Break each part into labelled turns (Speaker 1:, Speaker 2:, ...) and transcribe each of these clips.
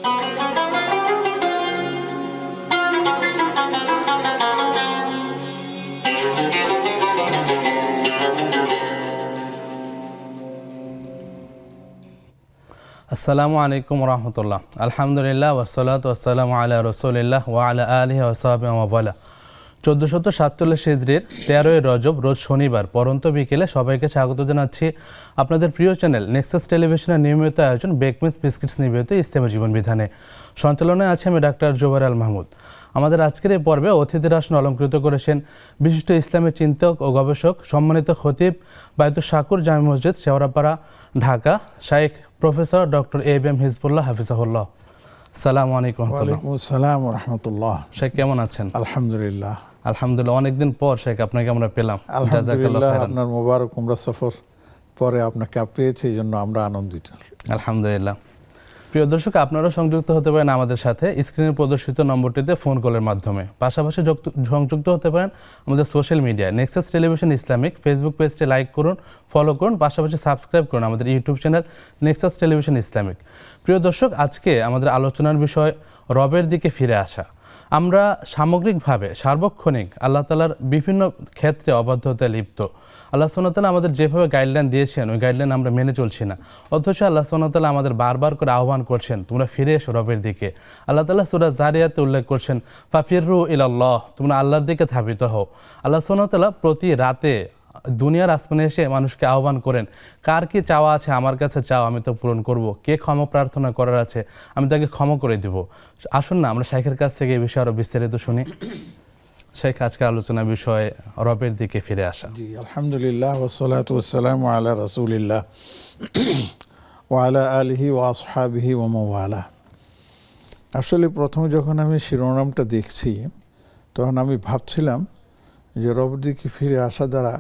Speaker 1: আসসালামু আলাইকুম রহমতুল্লাহ। আলহামদুলিল্লাহ ওয়াসসালাতু ওয়াসসালামু আলা রাসূলিল্লাহ ওয়া আলা আলিহি ওয়া সাহবিহি ওয়া ওয়ালা। 1447 হিজরির 13ই রজব রোজ শনিবার পরন্ত বিকেলে সবাইকে স্বাগত জানাচ্ছি আপনাদের প্রিয় চ্যানেল নেক্সাস টেলিভিশনের নিয়মিত আয়োজন বেকমিস বিস্কিটস নিবেদিত ইসলামী জীবন বিধানে। সঞ্চালনায় আছে আমি ডাক্তার জোবায়ের আল মাহমুদ। আমাদের আজকের এই পর্বে অতিথির আসন অলঙ্কৃত করেছেন বিশিষ্ট ইসলামী চিন্তক ও গবেষক, সম্মানিত খতিব, বায়তুশ শাকুর জামে মসজিদ, শেওড়াপাড়া, ঢাকা, শাইখ প্রফেসর ডক্টর এবিএম হিজবুল্লাহ হাফিজাহুল্লাহ। আসসালামু আলাইকুম।
Speaker 2: ওয়ালাইকুম আসসালাম ওয়া রাহমাতুল্লাহ।
Speaker 1: শেখ কেমন আছেন?
Speaker 2: আলহামদুলিল্লাহ।
Speaker 1: আলহামদুলিল্লাহ, অনেকদিন পর শেখ আপনাকে আমরা পেলাম।
Speaker 2: আলহামদুলিল্লাহ, আপনার মোবারক উমরা সফর পরে আপনাকে পেয়েছি, এই জন্য আমরা আনন্দিত।
Speaker 1: আলহামদুলিল্লাহ। প্রিয় দর্শক, আপনারাও সংযুক্ত হতে পারেন আমাদের সাথে স্ক্রিনে প্রদর্শিত নম্বরটিতে ফোন কলের মাধ্যমে। পাশাপাশি সংযুক্ত হতে পারেন আমাদের social media Nexus television Islamic Facebook পেজটি লাইক করুন, ফলো করুন, পাশাপাশি সাবস্ক্রাইব করুন আমাদের YouTube channel Nexus television Islamic. প্রিয় দর্শক, আজকে আমাদের আলোচনার বিষয় রবের দিকে ফিরে আসা। আমরা সামগ্রিকভাবে সার্বক্ষণিক আল্লাহ তাআলার বিভিন্ন ক্ষেত্রে অবাধ্যতায় লিপ্ত। আল্লাহ সুবহানাহু ওয়া তাআলা আমাদের যেভাবে গাইডলাইন দিয়েছেন ওই গাইডলাইন আমরা মেনে চলছি না, অথচ আল্লাহ সুবহানাহু ওয়া তাআলা আমাদের বারবার করে আহ্বান করছেন তোমরা ফিরে এসো রবের দিকে। আল্লাহ তাআলা সূরা জারিয়াতে উল্লেখ করছেন ফাফিরু ইলাল্লাহ, তোমরা আল্লাহর দিকে ধাবিত হও। আল্লাহ সুবহানাহু ওয়া তাআলা প্রতি রাতে দুনিয়ার আসমানে এসে মানুষকে আহ্বান করেন, কার কি চাওয়া আছে আমার কাছে চাও, আমি তো পূরণ করব। কে ক্ষমা প্রার্থনা করার আছে আমি তাকে ক্ষমা করে দেব। আসুন না আমরা শাইখের কাছ থেকে এই বিষয়ে আরো বিস্তারিত শুনি। শাইখ, আজকে আলোচনার বিষয় রবের দিকে ফিরে আসা।
Speaker 2: জি, আলহামদুলিল্লাহ ওয়াসসালাতু ওয়াসসালামু আলা রাসূলিল্লাহ ওয়া আলা আলিহি ওয়া আসহাবিহি ওয়া মাওয়ালা। আসলে প্রথমে যখন আমি শিরোনামটা দেখছি তখন আমি ভাবছিলাম যে রবের দিকে ফিরে আসা দ্বারা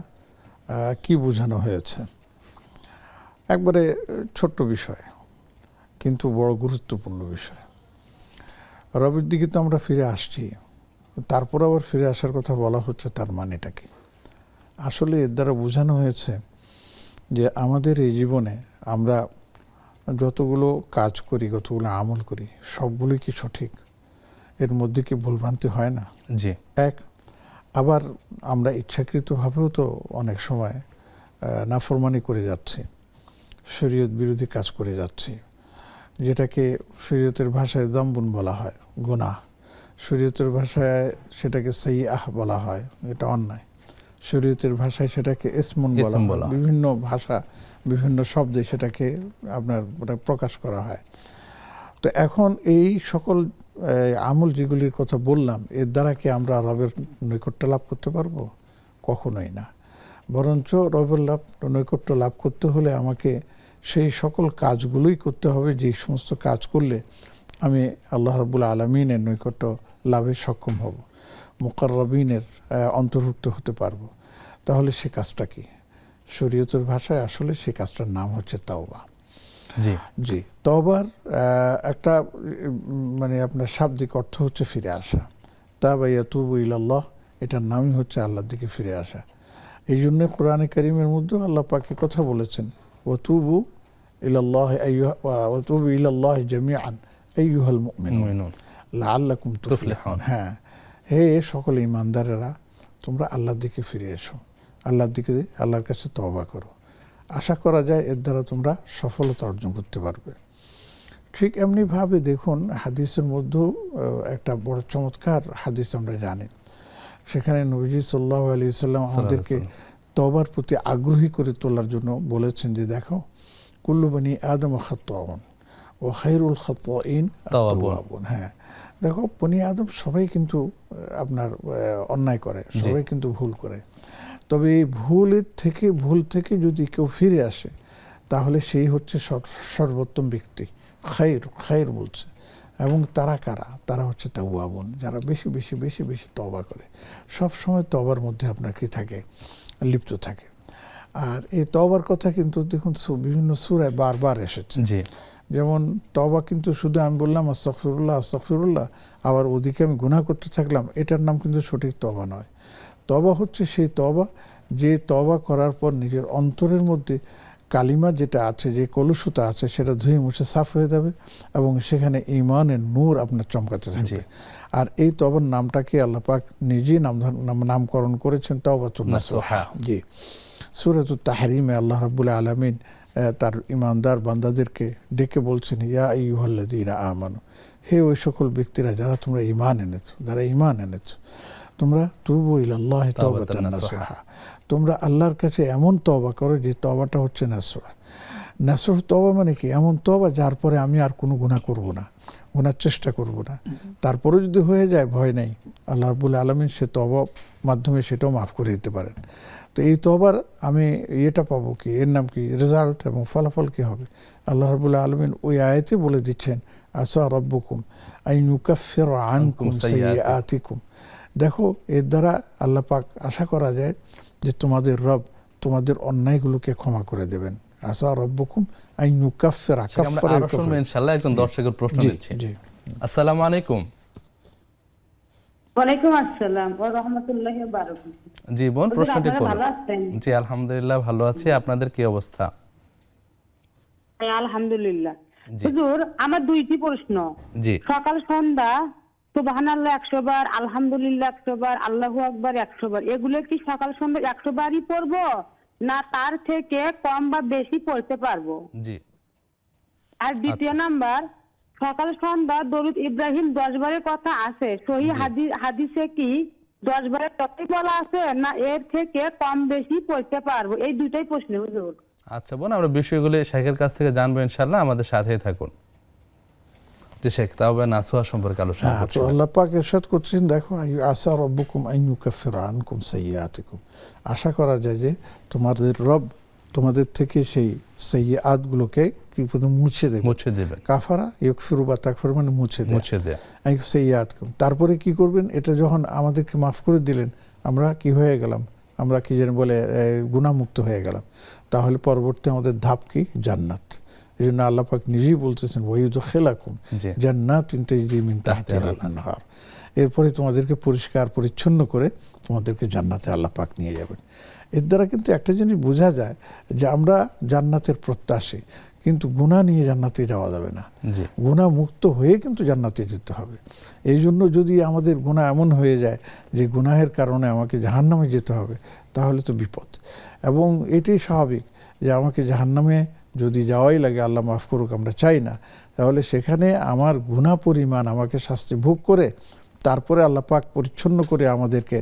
Speaker 2: কি বোঝানো হয়েছে। একবারে ছোট্ট বিষয় কিন্তু বড় গুরুত্বপূর্ণ বিষয়। রবের দিকে তো আমরা ফিরে আসছি, তারপর আবার ফিরে আসার কথা বলা হচ্ছে, তার মানেটা কি? আসলে এর দ্বারা বোঝানো হয়েছে যে আমাদের এই জীবনে আমরা যতগুলো কাজ করি, যতগুলো আমল করি, সবগুলোই কি সঠিক? এর মধ্যে কি ভুলভ্রান্তি হয় না?
Speaker 1: জি।
Speaker 2: আবার আমরা ইচ্ছাকৃতভাবেও তো অনেক সময় নাফরমানি করে যাচ্ছি, শরীয়ত বিরোধী কাজ করে যাচ্ছি, যেটাকে শরীয়তের ভাষায় যামবুন বলা হয়, গুনাহ। শরীয়তের ভাষায় সেটাকে সাইয়্যাহ বলা হয়, এটা অন্যায়। শরীয়তের ভাষায় সেটাকে ইসমুন বলা হয়, বিভিন্ন ভাষা বিভিন্ন শব্দে সেটাকে আপনার প্রকাশ করা হয়। তো এখন এই সকল আমল যেগুলির কথা বললাম, এর দ্বারা কি আমরা রবের নৈকট্য লাভ করতে পারবো? কখনোই না। বরঞ্চ রবের নৈকট্য লাভ করতে হলে আমাকে সেই সকল কাজগুলোই করতে হবে যে সমস্ত কাজ করলে আমি আল্লাহ রাব্বুল আলামিনের নৈকট্য লাভে সক্ষম হব, মুকাররাবিনের অন্তর্ভুক্ত হতে পারবো। তাহলে সে কাজটা কি? শরীয়তের ভাষায় আসলে সেই কাজটার নাম হচ্ছে তাওবা। জি, তওবার একটা মানে আপনার শাব্দিক অর্থ হচ্ছে ফিরে আসা। তাবা ইয়াতুবু ইলাল্লাহ, এটার নামই হচ্ছে আল্লাহর দিকে ফিরে আসা। এই জন্য কোরআনে কারীমের মধ্যে আল্লাহ পাক কথা বলেছেন, ওয়াতুবু ইলাল্লাহি ওয়াতুবু ইলাল্লাহি জামিআন আইয়ুহাল মুমিনুন লাআল্লাকুম তুফলিহুন। হ্যাঁ, হে সকল ঈমানদারেরা, তোমরা আল্লাহর দিকে ফিরে এসো, আল্লাহর দিকে, আল্লাহর কাছে তওবা করো। আশা করা যায় এর দ্বারা তোমরা সফলতা অর্জন করতে পারবে। ঠিক এমনিভাবে দেখুন, হাদিসের মধ্যেও একটা বড় চমৎকার হাদিস আমরা জানি। সেখানে নবীজি সাল্লাল্লাহু আলাইহি ওয়াসাল্লাম আমাদেরকে তওবার প্রতি আগ্রহী করে তোলার জন্য বলেছেন যে দেখো, কুল্লু বনি আদম খাত্তাউন ওয়া খায়রুল খাত্তাইন আত-তাওয়াবুন। হ্যাঁ, দেখো, বনি আদম সবাই কিন্তু আপনার অন্যায় করে, সবাই কিন্তু ভুল করে। তবে এই ভুল থেকে যদি কেউ ফিরে আসে তাহলে সেই হচ্ছে সর্বোত্তম ব্যক্তি। খায়র বলছে। এবং তারা কারা? তারা হচ্ছে তাওয়াবুন, যারা বেশি বেশি বেশি বেশি তওবা করে, সব সময় তওবার মধ্যে আপনার কি থাকে? লিপ্ত থাকে। আর এই তওবার কথা কিন্তু দেখুন বিভিন্ন সূরায় বারবার এসেছে। যেমন তওবা কিন্তু শুধু আমি বললাম আস্তাগফিরুল্লাহ আস্তাগফিরুল্লাহ, আবার ওদিকে আমি গুনাহ করতে থাকলাম, এটার নাম কিন্তু সঠিক তওবা নয়। তওবা হচ্ছে সেই তওবা যে তওবা করার পর নিজের অন্তরের মধ্যে কালিমা যেটা আছে, যে কলুষতা আছে, সেটা ধুয়ে মুছে সাফ হয়ে যাবে এবং সেখানে ঈমানের নূর আপনার চমকাতে থাকবে। আর এই তওবার নামটাকে আল্লাহ পাক নিজেই নামকরণ করেছেন তাওবাতুন নাসুহা। জি, সূরাতুত তাহরিমে আল্লাহ রাব্বুল আলামিন তার ঈমানদার বান্দাদেরকে ডেকে বলছেন, ইয়া আইয়ুহাল্লাযীনা আমানু, হে ওই সকল ব্যক্তিরা যারা তোমরা ঈমান এনেছো, যারা ঈমান এনেছো, তোমরা তুবু ইলাল্লাহি তাওবাতান নাসুহা, তোমরা আল্লাহর কাছে এমন তওবা করো যে তওবাটা হচ্ছে নাসুহা। নাসুহ তওবা মানে কি? এমন তওবা যার পরে আমি আর কোনো গুনাহ করব না, গুনার চেষ্টা করব না। তারপরে যদি হয়ে যায় ভয় নেই, আল্লাহ রাব্বুল আলামিন সে তওবা মাধ্যমে সেটাও মাফ করে দিতে পারেন। তো এই তওবার আমি এটা পাবো কি, এর নাম কি, রেজাল্ট এবং ফলাফল কি হবে? আল্লাহ রাব্বুল আলামিন ওই আয়াতে বলে দিচ্ছেন, আসা রাব্বুকুম আন ইউকাফিরা আনকুম সাইয়্যাতিকুম। দেখো, এর দ্বারা আল্লাহ পাক আশা করা যায় যে তোমাদের রব তোমাদের অন্যায়গুলোকে ক্ষমা করে দেবেন। আসা রাব্বুকুম আন ইউকাফিরা, কাফারা
Speaker 1: শুনবেন ইনশাআল্লাহ। একজন দর্শকের প্রশ্ন দিচ্ছি।
Speaker 2: জি,
Speaker 1: আসসালামু আলাইকুম।
Speaker 3: ওয়ালাইকুম আসসালাম ওয়া রাহমাতুল্লাহি ওয়া বারাকাতুহু।
Speaker 1: জি বোন, প্রশ্নটি করুন।
Speaker 3: ভালো আছেন?
Speaker 1: জি আলহামদুলিল্লাহ ভালো আছি, আপনাদের কি অবস্থা?
Speaker 3: হ্যাঁ, আলহামদুলিল্লাহ। হুজুর, আমার দুইটি প্রশ্ন।
Speaker 1: জি।
Speaker 3: সকাল সন্ধ্যা সুবহানাল্লাহ 100 বার, আলহামদুলিল্লাহ 100 বার, আল্লাহু আকবার 100 বার, এগুলো কি সকাল সন্ধ্যা 100 বারই পড়বো, না তার থেকে কম বা বেশি পড়তে পারবো?
Speaker 1: জি।
Speaker 3: আর দ্বিতীয় নাম্বার, সকাল সন্ধ্যা দরুদ ইব্রাহিম 10 বারের কথা আছে, সহিহ হাদিসে কি 10 বারের কথাই বলা আছে, না এর থেকে কম বেশি পড়তে পারবো? এই দুটাই প্রশ্ন হুজুর।
Speaker 1: আচ্ছা বোন, আমরা বিষয়গুলো শেখের কাছ থেকে জানবো ইনশাআল্লাহ, আমাদের সাথেই থাকুন। যে শেখ তাওবা নাসুহা সম্পর্কে আলোচনা করছি।
Speaker 2: আল্লাহ পাক ইরশাদ করছেন, দেখো, আসা রাব্বুকুম আন ইউকাফিরা আনকুম সাইয়্যাতিকুম, আশা করা যায় যে তোমাদের রব তোমাদের থেকে সেই সাইয়্যাতগুলোকে কি মুছে দেবে। কাফারা ইউকফিরু বা তাকফিরু মানে মুছে দেয়। সাইয়্যাতকুম, তারপরে কি করবেন? এটা যখন আমাদেরকে মাফ করে দিলেন, আমরা কি হয়ে গেলাম, আমরা কি যেন বলে গুনাহমুক্ত হয়ে গেলাম। তাহলে পরবর্তী আমাদের ধাপ কি? জান্নাত। এই জন্য আল্লাহ পাক নিজেই বলতেছেন, ওয়ায়ুদখিলুকুম জান্নাতিন তাজরি মিন তাহতিহাল আনহার, এরপরে তোমাদেরকে পরিষ্কার পরিচ্ছন্ন করে তোমাদেরকে জান্নাতে আল্লাহ পাক নিয়ে যাবেন। এর দ্বারা কিন্তু একটা জিনিস বোঝা যায় যে আমরা জান্নাতের প্রত্যাশী, কিন্তু গুনাহ নিয়ে জান্নাতে যাওয়া যাবে না। গুনাহ মুক্ত হয়ে কিন্তু জান্নাতে যেতে হবে। এই জন্য যদি আমাদের গুনাহ এমন হয়ে যায় যে গুনাহের কারণে আমাকে জাহান্নামে যেতে হবে, তাহলে তো বিপদ। এবং এটাই স্বাভাবিক যে আমাকে জাহান্নামে যদি যাওয়াই লাগে, আল্লাহ মাফ করুক, আমরা চাই না, তাহলে সেখানে আমার গুনাহ পরিমাণ আমাকে শাস্তি ভোগ করে তারপরে আল্লাহ পাক পরিচ্ছন্ন করে আমাদেরকে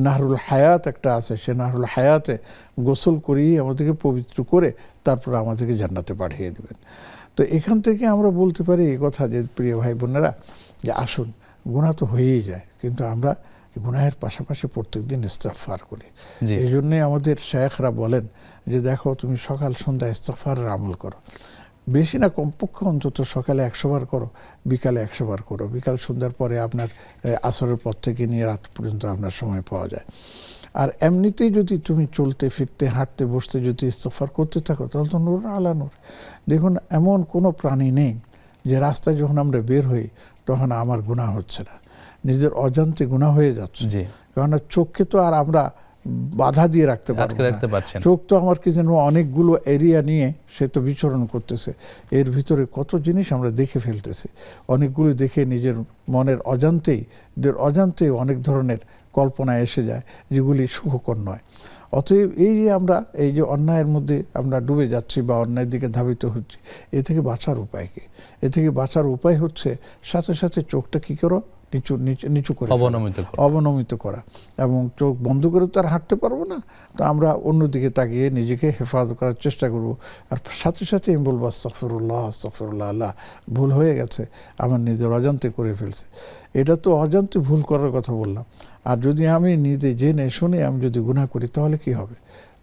Speaker 2: নাহরুল হায়াত একটা আছে, সে নাহরুল হায়াতে গোসল করিয়ে আমাদেরকে পবিত্র করে তারপর আমাদেরকে জান্নাতে পাঠিয়ে দেবেন। তো এখান থেকে আমরা বলতে পারি এই কথা যে, প্রিয় ভাই বোনেরা, যে আসুন, গুনাহ তো হয়েই যায়, কিন্তু আমরা গুনাহের পাশাপাশি প্রত্যেকদিন ইস্তিগফার করি। এই জন্যে আমাদের শায়েখরা বলেন যে, দেখো, তুমি সকাল সন্ধ্যা ইস্তিগফারের আমল করো, বেশি না কমপক্ষে অন্তত সকালে 100 বার করো, বিকালে 100 বার করো। বিকাল সন্ধ্যার পরে আপনার আসরের পর থেকে নিয়ে রাত পর্যন্ত আপনার সময় পাওয়া যায়। আর এমনিতেই যদি তুমি চলতে ফিরতে হাঁটতে বসতে যদি ইস্তিগফার করতে থাকো, তাহলে তো নূর আলা নূর। দেখুন, এমন কোনো প্রাণী নেই যে রাস্তায় যখন আমরা বের হই তখন আমার গুনাহ হচ্ছে না, নিজের অজান্তে গুনাহ হয়ে যাচ্ছে। কারণ চোখকে তো আর আমরা বাধা দিয়ে রাখতে পারবো না। চোখ তো আমার কি যেন অনেকগুলো এরিয়া নিয়ে সে তো বিচরণ করতেছে, এর ভিতরে কত জিনিস আমরা দেখে ফেলতেছি। অনেকগুলো দেখে নিজের মনের অজান্তেই অনেক ধরনের কল্পনা এসে যায় যেগুলি সুখকর নয়। অতএব এই যে আমরা এই যে অন্যায়ের মধ্যে আমরা ডুবে যাচ্ছি বা অন্যায়ের দিকে ধাবিত হচ্ছি, এ থেকে বাঁচার উপায় কি? এ থেকে বাঁচার উপায় হচ্ছে সাথে সাথে চোখটা কি করো, নিচু করে অবনমিত করা। এবং চোখ বন্ধ করে তো আর হাঁটতে পারবো না, তো আমরা অন্যদিকে তাকিয়ে নিজেকে হেফাজত করার চেষ্টা করব। আর সাথে সাথে আমি বলবো, আস্তাগফিরুল্লাহ আস্তাগফিরুল্লাহ, আল্লাহ ভুল হয়ে গেছে, আমার নিজের অজান্তে করে ফেলছে। এটা তো অজান্তে ভুল করার কথা বললাম। আর যদি আমি নিজে জেনে শুনে আমি যদি গুনাহ করি, তাহলে কি হবে?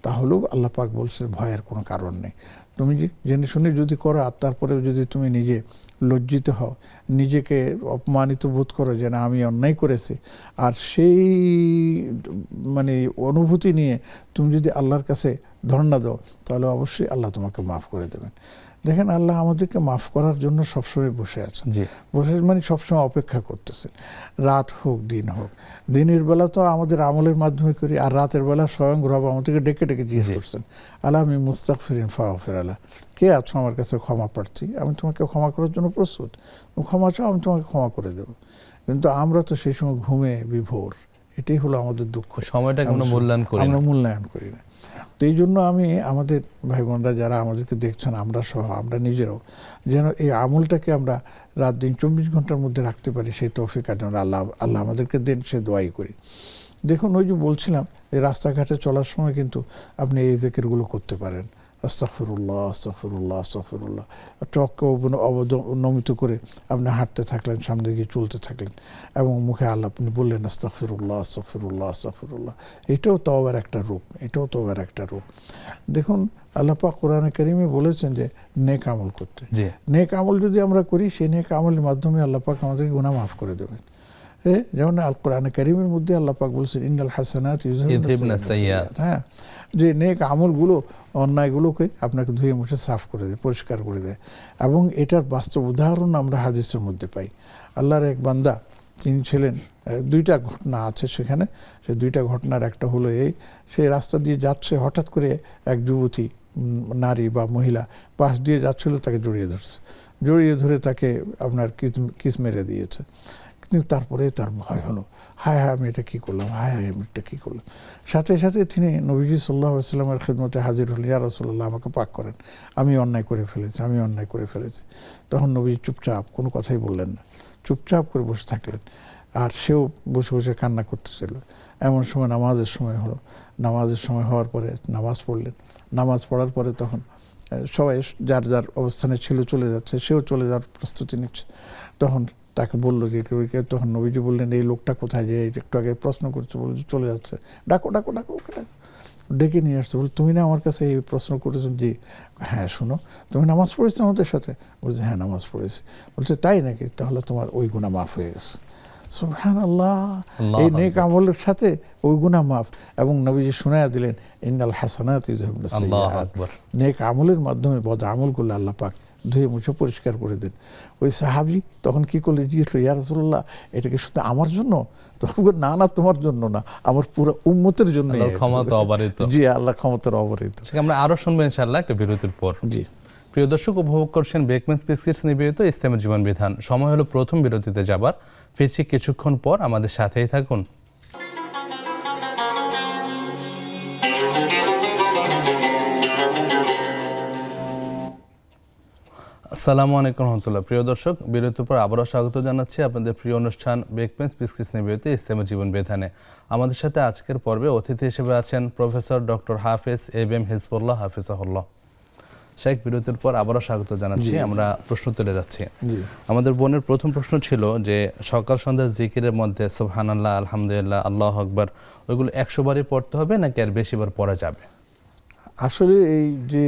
Speaker 2: তাহলেও আল্লাহ পাক বলছেন, ভয়ের কোনো কারণ নেই। তুমি জেনে শুনে যদি করো, আর তারপরেও যদি তুমি নিজে লজ্জিত হও, নিজেকে অপমানিত বোধ করো যে না, আমি অন্যায় করেছি, আর সেই মানে অনুভূতি নিয়ে তুমি যদি আল্লাহর কাছে ধর্ণা দাও, তাহলে অবশ্যই আল্লাহ তোমাকে মাফ করে দেবেন। দেখেন আল্লাহ আমাদেরকে মাফ করার জন্য সবসময় বসে আছেন,
Speaker 1: জি
Speaker 2: বসে মানে সবসময় অপেক্ষা করতেছেন, রাত হোক দিন হোক। দিনের বেলা তো আমাদের আমলের মাধ্যমে করি, আর রাতের বেলা স্বয়ং রব আমাদেরকে ডেকে ডেকে জিজ্ঞেস করছেন, আল্লাহ আমি মুস্তাগফিরিন ফাগফির আল্লাহ, কে আছো আমার কাছে ক্ষমা প্রার্থী, আমি তোমাকে ক্ষমা করার জন্য প্রস্তুত, তুমি ক্ষমা চাও আমি তোমাকে ক্ষমা করে দেবো। কিন্তু আমরা তো সেই সময় ঘুমে বিভোর, এটাই হলো আমাদের দুঃখ,
Speaker 1: সময়টাকে আমরা মূল্যায়ন করি না।
Speaker 2: আমরা মূল্যায়ন করি না। তো এই জন্য আমি আমাদের ভাই বোনরা যারা আমাদেরকে দেখছেন, আমরা সহ আমরা নিজেরাও যেন এই আমলটাকে আমরা রাত দিন 24 ঘন্টার মধ্যে রাখতে পারি, সেই তৌফিক যেন আল্লাহ আমাদেরকে দেন, সে দোয়াই করি। দেখুন ওই যে বলছিলাম, এই রাস্তাঘাটে চলার সময় কিন্তু আপনি এই জিকিরগুলো করতে পারেন, আস্তাগফিরুল্লাহ আস্তাগফিরুল্লাহ আস্তাগফিরুল্লাহ, চোখকে অবনমিত করে আপনি হাঁটতে থাকলেন, সামনে গিয়ে চলতে থাকলেন এবং মুখে আল্লাহ আপনি বললেন আস্তাগফিরুল্লাহ আস্তাগফিরুল্লাহ আস্তাগফিরুল্লাহ। এটাও তওবার একটা রূপ, এটাও তওবার একটা রূপ। দেখুন আল্লাহ পাক কোরআনে কারিমে বলেছেন যে নেক আমল করতে, নেক আমল যদি আমরা করি, সেই নেক আমলের মাধ্যমে আল্লাহ পাক আমাদেরকে গুনাহ মাফ করে দেবেন। যেমন আল কোরআনে কারিমের মধ্যে আল্লাহ পাক বলছেন ইন্নাল হাসানাত ইউযহিবুন সাইয়্যাত, হ্যাঁ, যে নেক আমলগুলো অন্যায়গুলোকে আপনাকে ধুয়ে মুছে সাফ করে দেয়, পরিষ্কার করে দেয়। এবং এটার বাস্তব উদাহরণ আমরা হাদিসের মধ্যে পাই। আল্লাহর এক বান্দা, তিনি ছিলেন, দুইটা ঘটনা আছে সেখানে, সেই দুইটা ঘটনার একটা হলো এই, সেই রাস্তা দিয়ে যাচ্ছে, হঠাৎ করে এক যুবতী নারী বা মহিলা পাশ দিয়ে যাচ্ছিল, তাকে জড়িয়ে ধরে তাকে আপনার কিস মেরে দিয়েছে। কিন্তু তারপরে তার ভয় হলো, হায় হায় আমি এটা কী করলাম, হায় হায় আমি এটা কী করলাম। সাথে সাথে তিনি নবীজি সাল্লাল্লাহু আলাইহি ওয়াসাল্লামের খিদমতে হাজির হলেন, ইয়া রাসূলুল্লাহ আমাকে পাক করেন, আমি অন্যায় করে ফেলেছি, আমি অন্যায় করে ফেলেছি। তখন নবীজি চুপচাপ, কোনো কথাই বললেন না, চুপচাপ করে বসে থাকলেন। আর সেও বসে বসে কান্না করতেছিল। এমন সময় নামাজের সময় হলো, নামাজের সময় হওয়ার পরে নামাজ পড়লেন। নামাজ পড়ার পরে তখন সবাই যার যার অবস্থানে ছিল চলে যাচ্ছে, সেও চলে যাওয়ার প্রস্তুতি নিচ্ছে। তখন তাকে বললো যে তখন নবীজি বললেন এই লোকটা কোথায়, যে একটু আগে প্রশ্ন করছে, বলছে চলে যাচ্ছে, ডাকো ডাকো ডাকো ওকে ডাকো। ডেকে নিয়ে আসছে, বলে তুমি না আমার কাছে এই প্রশ্ন করেছো? জি হ্যাঁ। শোনো, তুমি নামাজ পড়েছো আমাদের সাথে? বলছে হ্যাঁ নামাজ পড়েছি। বলছে তাই নাকি, তাহলে তোমার ওই গুনাহ মাফ হয়ে গেছে। সুবহানাল্লাহ, এই নেক আমলের সাথে ওই গুনাহ মাফ। এবং নবীজি শুনায়া দিলেন ইন্নাল হাসানাত ইউযহিবুন সাইয়্যাত, নেক আমলের মাধ্যমে বদ আমলগুলো আল্লাহ পাক ধুয়ে মুছে পরিষ্কার করে দেন। ওই সাহাবী তখন কি করলে, জিজ্ঞেস করল ইয়া রাসূলুল্লাহ এটা কি শুধু আমার জন্য? তখন না না তোমার জন্য না, আমার পুরো উম্মতের জন্য।
Speaker 1: ক্ষমতা অবারিত।
Speaker 2: জি আল্লাহ ক্ষমতার অবারিত।
Speaker 1: আমরা আরো শুনবো ইনশাআল্লাহ একটা বিরতির পর।
Speaker 2: জি
Speaker 1: প্রিয় দর্শক, উপভোগ করছেন বেকমেন্স বিস্কিটস নিবেদিত ইসলামের জীবন বিধান। সময় হলো প্রথম বিরতিতে যাবার, ফিরছি কিছুক্ষণ পর, আমাদের সাথেই থাকুন। আসসালামু আলাইকুম রহমতুল্লাহ। প্রিয় দর্শক, বিরতির পর আবারও স্বাগত জানাচ্ছি আপনাদের প্রিয় অনুষ্ঠান বেকমেন্স বিস্কিটস নিবেদিত ইসলামের জীবন বিধানে। আমাদের সাথে আজকের পর্বে অতিথি হিসেবে আছেন প্রফেসর ডক্টর হাফেজ এবিএম হিজবুল্লাহ হাফিজাহুল্লাহ। শেখ, বিরতির পর আবারও স্বাগত জানাচ্ছি। আমরা প্রশ্ন তুলে যাচ্ছি। আমাদের বোনের প্রথম প্রশ্ন ছিল যে সকাল সন্ধ্যা জিকিরের মধ্যে সুবহানাল্লাহ, আলহামদুলিল্লাহ, আল্লাহু আকবার, ওইগুলো 100 বারই পড়তে হবে নাকি আর বেশিবার পড়া যাবে?
Speaker 2: আসলে এই যে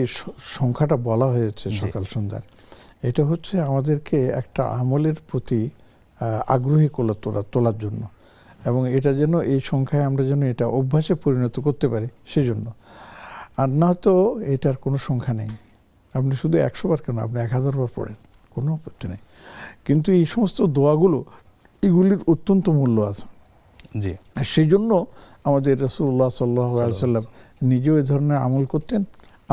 Speaker 2: সংখ্যাটা বলা হয়েছে সকাল সন্ধ্যার, এটা হচ্ছে আমাদেরকে একটা আমলের প্রতি আগ্রহী তোলার জন্য, এবং এটা যেন এই সংখ্যায় আমরা যেন এটা অভ্যাসে পরিণত করতে পারি সেজন্য। আর না তো এটার কোনো সংখ্যা নেই, আপনি শুধু 100 বার কেন, আপনি 1000 বার পড়েন, কোনো আপত্তি নেই। কিন্তু এই সমস্ত দোয়াগুলো, এগুলির অত্যন্ত মূল্য আছে।
Speaker 1: জি,
Speaker 2: সেই জন্য আমাদের রাসূলুল্লাহ সাল্লাল্লাহু আলাইহি ওয়াসাল্লাম নিজেও এই ধরনের আমল করতেন,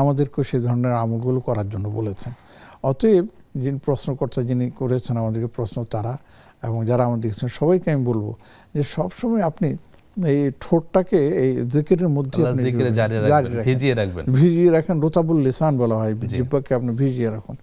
Speaker 2: আমাদেরকেও সেই ধরনের আমলগুলো করার জন্য বলেছেন। অতএব যিনি প্রশ্নকর্তা, যিনি করেছেন আমাদেরকে প্রশ্ন, তারা এবং যারা আমাদের দেখছেন সবাইকে আমি বলবো যে সবসময় আপনি এই ঠোঁটটাকে এই জিকিরের মধ্যে ভিজিয়ে রাখেন। রোতাবুল লিসান বলা হয়, জিহ্বাকে আপনি ভিজিয়ে রাখুন।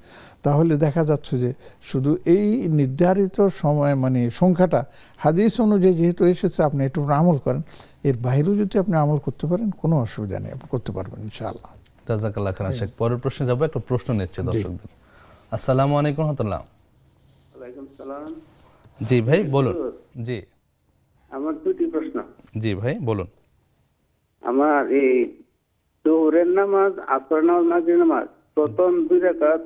Speaker 2: তাহলে দেখা যাচ্ছে যে শুধু এই নির্ধারিত সময়, মানে সংখ্যাটা হাদিস অনুযায়ী যেহেতু এসেছে, আপনি একটু আমল করেন, এর বাইরেও যদি আপনি আমল করতে পারেন কোনো অসুবিধা নেই, আপনি করতে পারবেন ইনশাআল্লাহ।
Speaker 1: জাযাকাল্লাহ খাইরান শেখ। পরের প্রশ্নে যাবো, একটা প্রশ্ন নিচ্ছে দর্শকদের। আসসালামু আলাইকুম রাহমাতুল্লাহ।
Speaker 4: ওয়ালাইকুম সালাম।
Speaker 1: জি ভাই বলুন। জি
Speaker 4: আমার দুটি প্রশ্ন।
Speaker 1: জি ভাই বলুন।
Speaker 4: আমার এই যোহরের নামাজ, আসরের নামাজ, মাগরিবের নামাজ প্রথম 2 রাকাত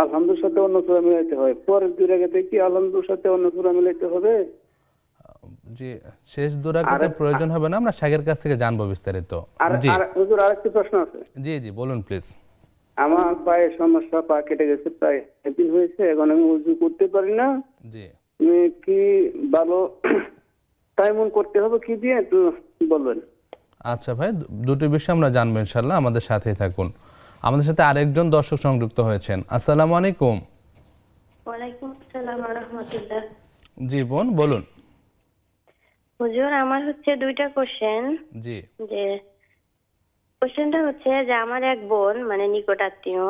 Speaker 4: আলহামদুলিল্লাহর সাথে অন্য সূরা মিলাইতে হয়, পরের 2 রাকাতে কি আলহামদুলিল্লাহর সাথে অন্য সূরা মিলাইতে হবে?
Speaker 1: জি, শেষ 2 রাকাতে প্রয়োজন হবে না, আমরা শাগের কাছ থেকে জানবো বিস্তারিত। জি
Speaker 4: আর হুজুর আরেকটি প্রশ্ন আছে।
Speaker 1: জি জি বলুন প্লিজ।
Speaker 4: আমার পায়ের সমস্যা, পা কেটে গেছে, প্রায় একদিন হয়েছে, এখন আমি উজু করতে পারি না।
Speaker 1: জি
Speaker 4: কি ভালো টাইমন করতে হবে কি দিয়ে একটু বলবেন?
Speaker 1: আচ্ছা ভাই, দুটো বিষয় আমরা জানবো ইনশাল্লাহ, আমাদের সাথেই থাকুন। আমাদের সাথে আরেকজন দর্শক সংযুক্ত হয়েছেন। আসসালামু আলাইকুম।
Speaker 5: ওয়ালাইকুম আসসালাম ওয়া রাহমাতুল্লাহ।
Speaker 1: জি বোন বলুন।
Speaker 5: হুজুর, আমার হচ্ছে দুইটা কোশ্চেন।
Speaker 1: জি
Speaker 5: যে কোশ্চেনটা হচ্ছে যে আমার এক বোন, মানে নিকট আত্মীয়,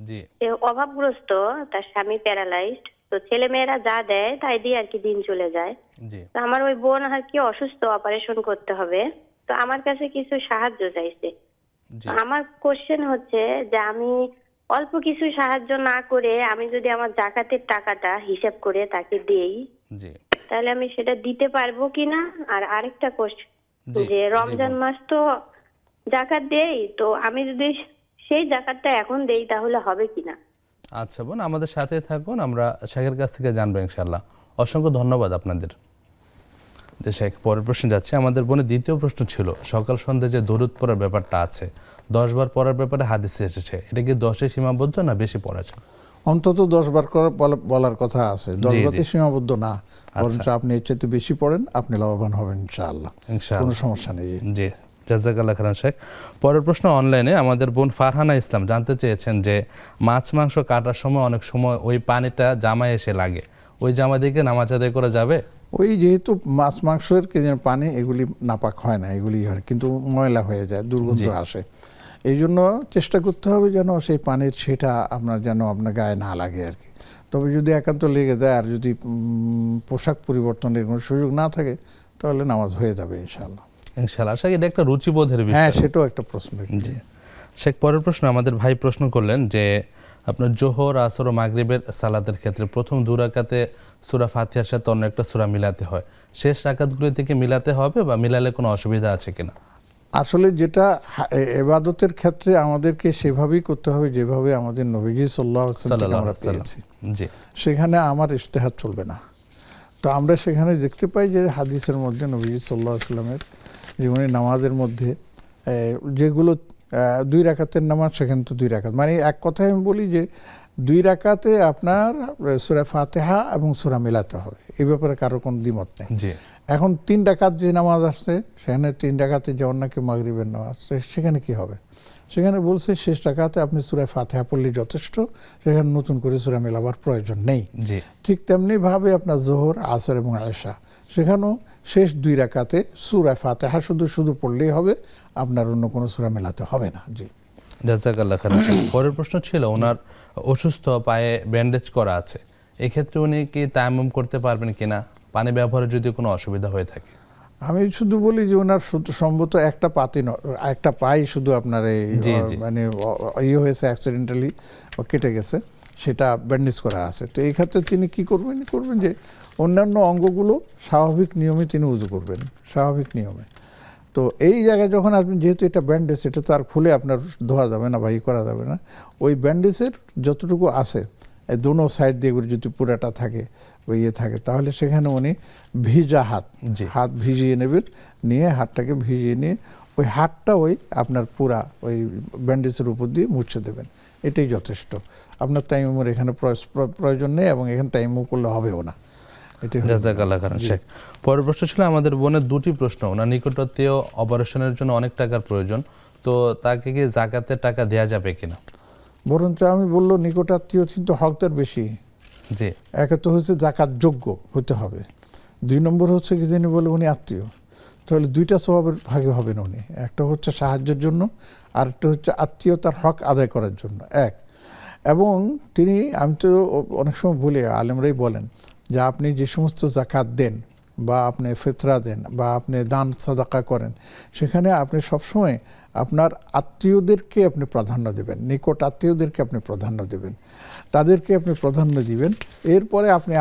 Speaker 1: জি
Speaker 5: সে অভাবগ্রস্ত, তার স্বামী প্যারালাইজড, তো ছেলে মেয়েরা যা দেয় তাই দিয়ে আর কি দিন চলে যায়।
Speaker 1: জি
Speaker 5: তো আমার ওই বোন আর কি অসুস্থ, অপারেশন করতে হবে, তো আমার কাছে কিছু সাহায্য চাইছে।
Speaker 1: জি
Speaker 5: আমার কোশ্চেন হচ্ছে যে আমি অল্প কিছু সাহায্য না করে আমি যদি আমার জাকাতের টাকাটা হিসাব করে তাকে দেই,
Speaker 1: জি
Speaker 5: তাহলে আমি সেটা দিতে পারবো কিনা। আর আরেকটা কোশ্চেন,
Speaker 1: জি,
Speaker 5: যে
Speaker 1: জি
Speaker 5: রমজান
Speaker 1: বোন।
Speaker 5: মাস তো জাকাত দেই, তো আমি যদি সেই জাকাতটা এখন দেই তাহলে হবে কিনা।
Speaker 1: আচ্ছা বোন, আমাদের সাথে থাকুন, আমরা শেখের কাছ থেকে জানবো ইনশাল্লাহ। অসংখ্য ধন্যবাদ আপনাদের। যে শেখ, পরের প্রশ্ন যাচ্ছে। আমাদের বোনের দ্বিতীয় প্রশ্ন ছিল সকাল সন্ধ্যে যে দরুদ পড়ার ব্যাপারটা আছে, 10 বার পড়ার ব্যাপারে হাদিসে এসেছে, এটা কি 10-এ সীমাবদ্ধ না বেশি পড়া যায়?
Speaker 2: অন্তত 10 বার বলার কথা আছে, 10
Speaker 1: জি,
Speaker 2: বারে
Speaker 1: জি।
Speaker 2: সীমাবদ্ধ না, বরঞ্চ আপনি এর চাইতে বেশি পড়েন, আপনি লাভবান হবেন ইনশাআল্লাহ,
Speaker 1: ইনশাআল্লাহ।
Speaker 2: কোনো সমস্যা নেই।
Speaker 1: জি, জাযাকাল্লাহ খাইরান শেখ। পরের প্রশ্ন অনলাইনে আমাদের বোন ফারহানা ইসলাম জানতে চেয়েছেন যে মাছ মাংস কাটার সময় অনেক সময় ওই পানিটা জামায় এসে লাগে, ওই জামা দিয়ে নামাজ আদায় করা যাবে?
Speaker 2: ওই যেহেতু মাছ মাংসের কি যেন পানি, এগুলি নাপাক হয় না, এগুলি হয় কিন্তু ময়লা হয়ে যায়, দুর্গন্ধ আসে। এই জন্য চেষ্টা করতে হবে যেন সেই পানির সেটা আপনার যেন আপনার গায়ে না লাগে আর কি। তবে যদি একান্ত লেগে দেয় আর যদি পোশাক পরিবর্তনের কোনো সুযোগ না থাকে, তাহলে নামাজ হয়ে যাবে ইনশাআল্লাহ।
Speaker 1: ইনশাআল্লাহ। আশা করি এটা একটা রুচিবোধের
Speaker 2: হ্যাঁ,
Speaker 1: বিষয়।
Speaker 2: সেটাও একটা প্রশ্ন।
Speaker 1: জি শেখ, পরের প্রশ্ন আমাদের ভাই প্রশ্ন করলেন যে আপনার জোহর, আসর ও মাগরিবের সালাতের ক্ষেত্রে প্রথম 2 রাকাতে সূরা ফাতিহার সাথে অন্য একটা সূরা মিলাতে হয়, শেষ রাকাতগুলো থেকে মিলাতে হবে বা মিলালে কোনো অসুবিধা আছে কিনা?
Speaker 2: আসলে যেটা ইবাদতের ক্ষেত্রে আমাদেরকে সেভাবেই করতে হবে যেভাবে আমাদের নবীজি সাল্লাল্লাহু আলাইহি ওয়াসাল্লাম আমরা পেয়েছি।
Speaker 1: জি
Speaker 2: সেখানে আমার ইজতিহাদ চলবে না। তো আমরা সেখানে দেখতে পাই যে হাদিসের মধ্যে নবীজি সাল্লাল্লাহু আলাইহি ওয়াসাল্লামের জীবনে নামাজের মধ্যে যেগুলো 2 রাকাতের নামাজ, সেখানে তো 2 রাকাত, মানে এক কথায় আমি বলি যে 2 রাকাতে আপনার সূরা ফাতিহা এবং সূরা মিলাতে হবে, এই ব্যাপারে কারো কোনো দ্বিমত নেই।
Speaker 1: জি
Speaker 2: এখন 3 রাকাত যে নামাজ আসছে, সেখানে 3 রাকাতে যেমন নাকি মাগরিবের নামাজ, সেখানে কি হবে? সেখানে বলছে শেষ রাকাতে আপনি সূরা ফাতিহা পড়লে যথেষ্ট, সেখানে নতুন করে সূরা মেলাবার প্রয়োজন নেই।
Speaker 1: জি
Speaker 2: ঠিক তেমনিভাবে আপনার জোহর, আসর এবং আয়েশা, সেখানেও শেষ 2 রাকাতে সূরা ফাতিহা শুধু পড়লেই হবে, আপনার অন্য কোনো সূরা মেলাতে হবে না। জি,
Speaker 1: জাযাকাল্লাহ খাইরান শেখ। পরের প্রশ্ন ছিল ওনার অসুস্থ পায়ে ব্যান্ডেজ করা আছে, এক্ষেত্রে উনি কি তায়াম্মুম করতে পারবেন কিনা, পানি ব্যবহারে যদি কোনো অসুবিধা হয়ে থাকে?
Speaker 2: আমি শুধু বলি যে ওনার সম্ভবত একটা পাই শুধু আপনার এই
Speaker 1: জি, জি।
Speaker 2: মানে ইয়ে হয়েছে, অ্যাক্সিডেন্টালি কেটে গেছে, সেটা ব্যান্ডেজ করা আছে। তো এই ক্ষেত্রে তিনি কি করবেন যে অন্যান্য অঙ্গগুলো স্বাভাবিক নিয়মে তিনি উজু করবেন, স্বাভাবিক নিয়মে। তো এই জায়গায় যখন আপনি, যেহেতু এটা ব্যান্ডেজ, এটা তো আর খুলে আপনার ধোয়া যাবে না বা ই করা যাবে না, ওই ব্যান্ডেজের যতটুকু আছে এই দোনো সাইড দিয়ে যদি পুরাটা থাকে, ওই ইয়ে থাকে, তাহলে সেখানে উনি ভিজা হাত ভিজিয়ে নেবেন, নিয়ে হাতটাকে ভিজিয়ে নিয়ে ওই হাতটা ওই আপনার পুরা ওই ব্যান্ডেজের উপর দিয়ে মুছে দেবেন, এটাই যথেষ্ট। আপনার তাইমুমের এখানে প্রয়োজন নেই, এবং এখানে তাইমুম করলে হবেও না।
Speaker 1: জাযাকাল্লাহ খাইরান শেখ। পরের প্রশ্ন ছিল আমাদের বোনের 2টি প্রশ্ন। ওনার নিকটাত্মীয় অপারেশনের জন্য অনেক টাকার প্রয়োজন, তো তাকে কি যাকাতের টাকা দেওয়া যাবে কিনা?
Speaker 2: বরঞ্চ আমি বললো নিকটাত্মীয় কিন্তু হকদার বেশি।
Speaker 1: জি
Speaker 2: একে তো হচ্ছে জাকাত যোগ্য হতে হবে, 2 নম্বর হচ্ছে কি যিনি বলে উনি আত্মীয়, তাহলে 2টা স্বভাবের ভাগে হবেন উনি। একটা হচ্ছে সাহায্যের জন্য, আরেকটা হচ্ছে আত্মীয়তার হক আদায় করার জন্য। এবং তিনি, আমি তো অনেক সময় বলি, আলেমরাই বলেন যে আপনি যে সমস্ত জাকাত দেন বা আপনি ফিতরা দেন বা আপনি দান সাদাকা করেন, সেখানে আপনি সবসময় আপনার আত্মীয়দেরকে আপনি প্রাধান্য দেবেন, নিকট আত্মীয়দেরকে আপনি প্রাধান্য দেবেন, তাদেরকে আপনি প্রাধান্য দিবেন। এরপরে আপনি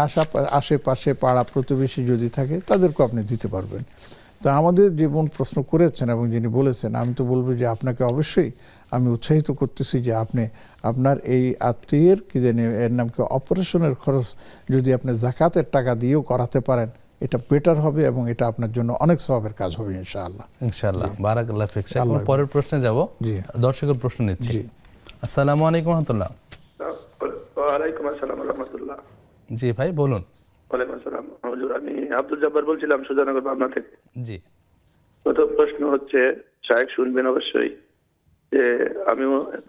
Speaker 2: আশেপাশে পাড়া প্রতিবেশী যদি থাকে তাদেরকেও আপনি দিতে পারবেন। তা আমাদের যেমন প্রশ্ন করেছেন এবং যিনি বলেছেন, আমি তো বলবো যে আপনাকে অবশ্যই আমি উৎসাহিত করতেছি যে আপনি আপনার এই আত্মীয়ের কি জানি এর নাম কি অপারেশনের খরচ যদি আপনি যাকাতের টাকা দিয়েও করাতে পারেন, এটা বেটার হবে এবং এটা আপনার জন্য অনেক সওয়াবের কাজ হবে ইনশাআল্লাহ।
Speaker 1: ইনশাআল্লাহ। বারাকাল্লাহ ফিক শেখ। আমরা পরের প্রশ্নে যাব।
Speaker 2: জি।
Speaker 1: দর্শকের প্রশ্ন নিচ্ছি।
Speaker 2: জি।
Speaker 1: আসসালামু আলাইকুম রহমতুল্লাহ।
Speaker 6: ওয়ালাইকুম আসসালাম রহমতুল্লাহ।
Speaker 1: জি ভাই বলুন।
Speaker 6: ওয়ালাইকুম আসসালাম হুজুর, আমি আব্দুল জব্বার বলছিলাম সুজানগর পাবনা থেকে।
Speaker 1: জি
Speaker 6: প্রথম প্রশ্ন হচ্ছে, শায়েখ শুনবেন অবশ্যই, যে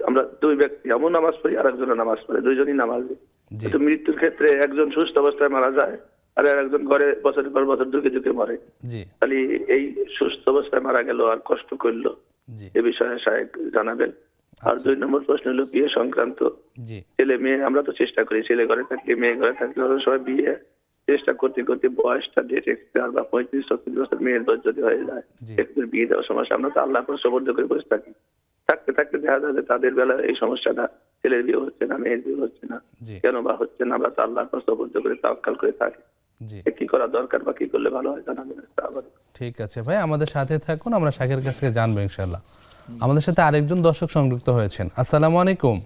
Speaker 6: আমরা দুই ব্যক্তি, এমন নামাজ পড়ি আর একজনের নামাজ পড়ে, দুইজনই নামাজি।
Speaker 1: জি
Speaker 6: কিন্তু মৃত্যুর ক্ষেত্রে একজন সুস্থ অবস্থায় মারা যায় আর একজন ঘরে বছরের পর বছর ঝুঁকে ঝুঁকে মরে।
Speaker 1: জি
Speaker 6: তাহলে এই সুস্থ অবস্থায় মারা গেল আর কষ্ট করলো,
Speaker 1: জি
Speaker 6: এ বিষয়ে শায়েখ জানাবেন। আর 2 নম্বর প্রশ্ন হলো বিয়ে সংক্রান্ত।
Speaker 1: জি
Speaker 6: ছেলে মেয়ে আমরা তো চেষ্টা করি, ছেলে ঘরে থাকলে মেয়ে ঘরে থাকলে ওরা সবাই বিয়ে চেষ্টা করতে করতে বয়সটা ডেট এক্সপায়ার বা 35-36 বছর মেয়ের বয়স যদি হয়ে যায়,
Speaker 1: জি।
Speaker 6: একটু বিয়ে দেওয়ার সমস্যা। আমরা তো আল্লাহ করে সবর্দ করে বসে থাকি, থাকতে থাকতে দেখা যায় যে তাদের বেলায় এই সমস্যাটা, ছেলের বিয়ে হচ্ছে না, মেয়ের বিয়ে হচ্ছে না,
Speaker 1: জি
Speaker 6: কেন বা হচ্ছে না, আমরা তো আল্লাহ করে সবর্দ করে তাওয়াক্কাল করে থাকি।
Speaker 1: জি
Speaker 6: কি করা দরকার বা কি করলে ভালো হয় জানাবেন।
Speaker 1: ঠিক আছে ভাই, আমাদের সাথে থাকুন, আমরা শাকের কাছ থেকে জানবো ইনশাআল্লাহ। আমাদের সাথে আরেকজন দর্শক সংযুক্ত হয়েছেন। আসসালামু আলাইকুম।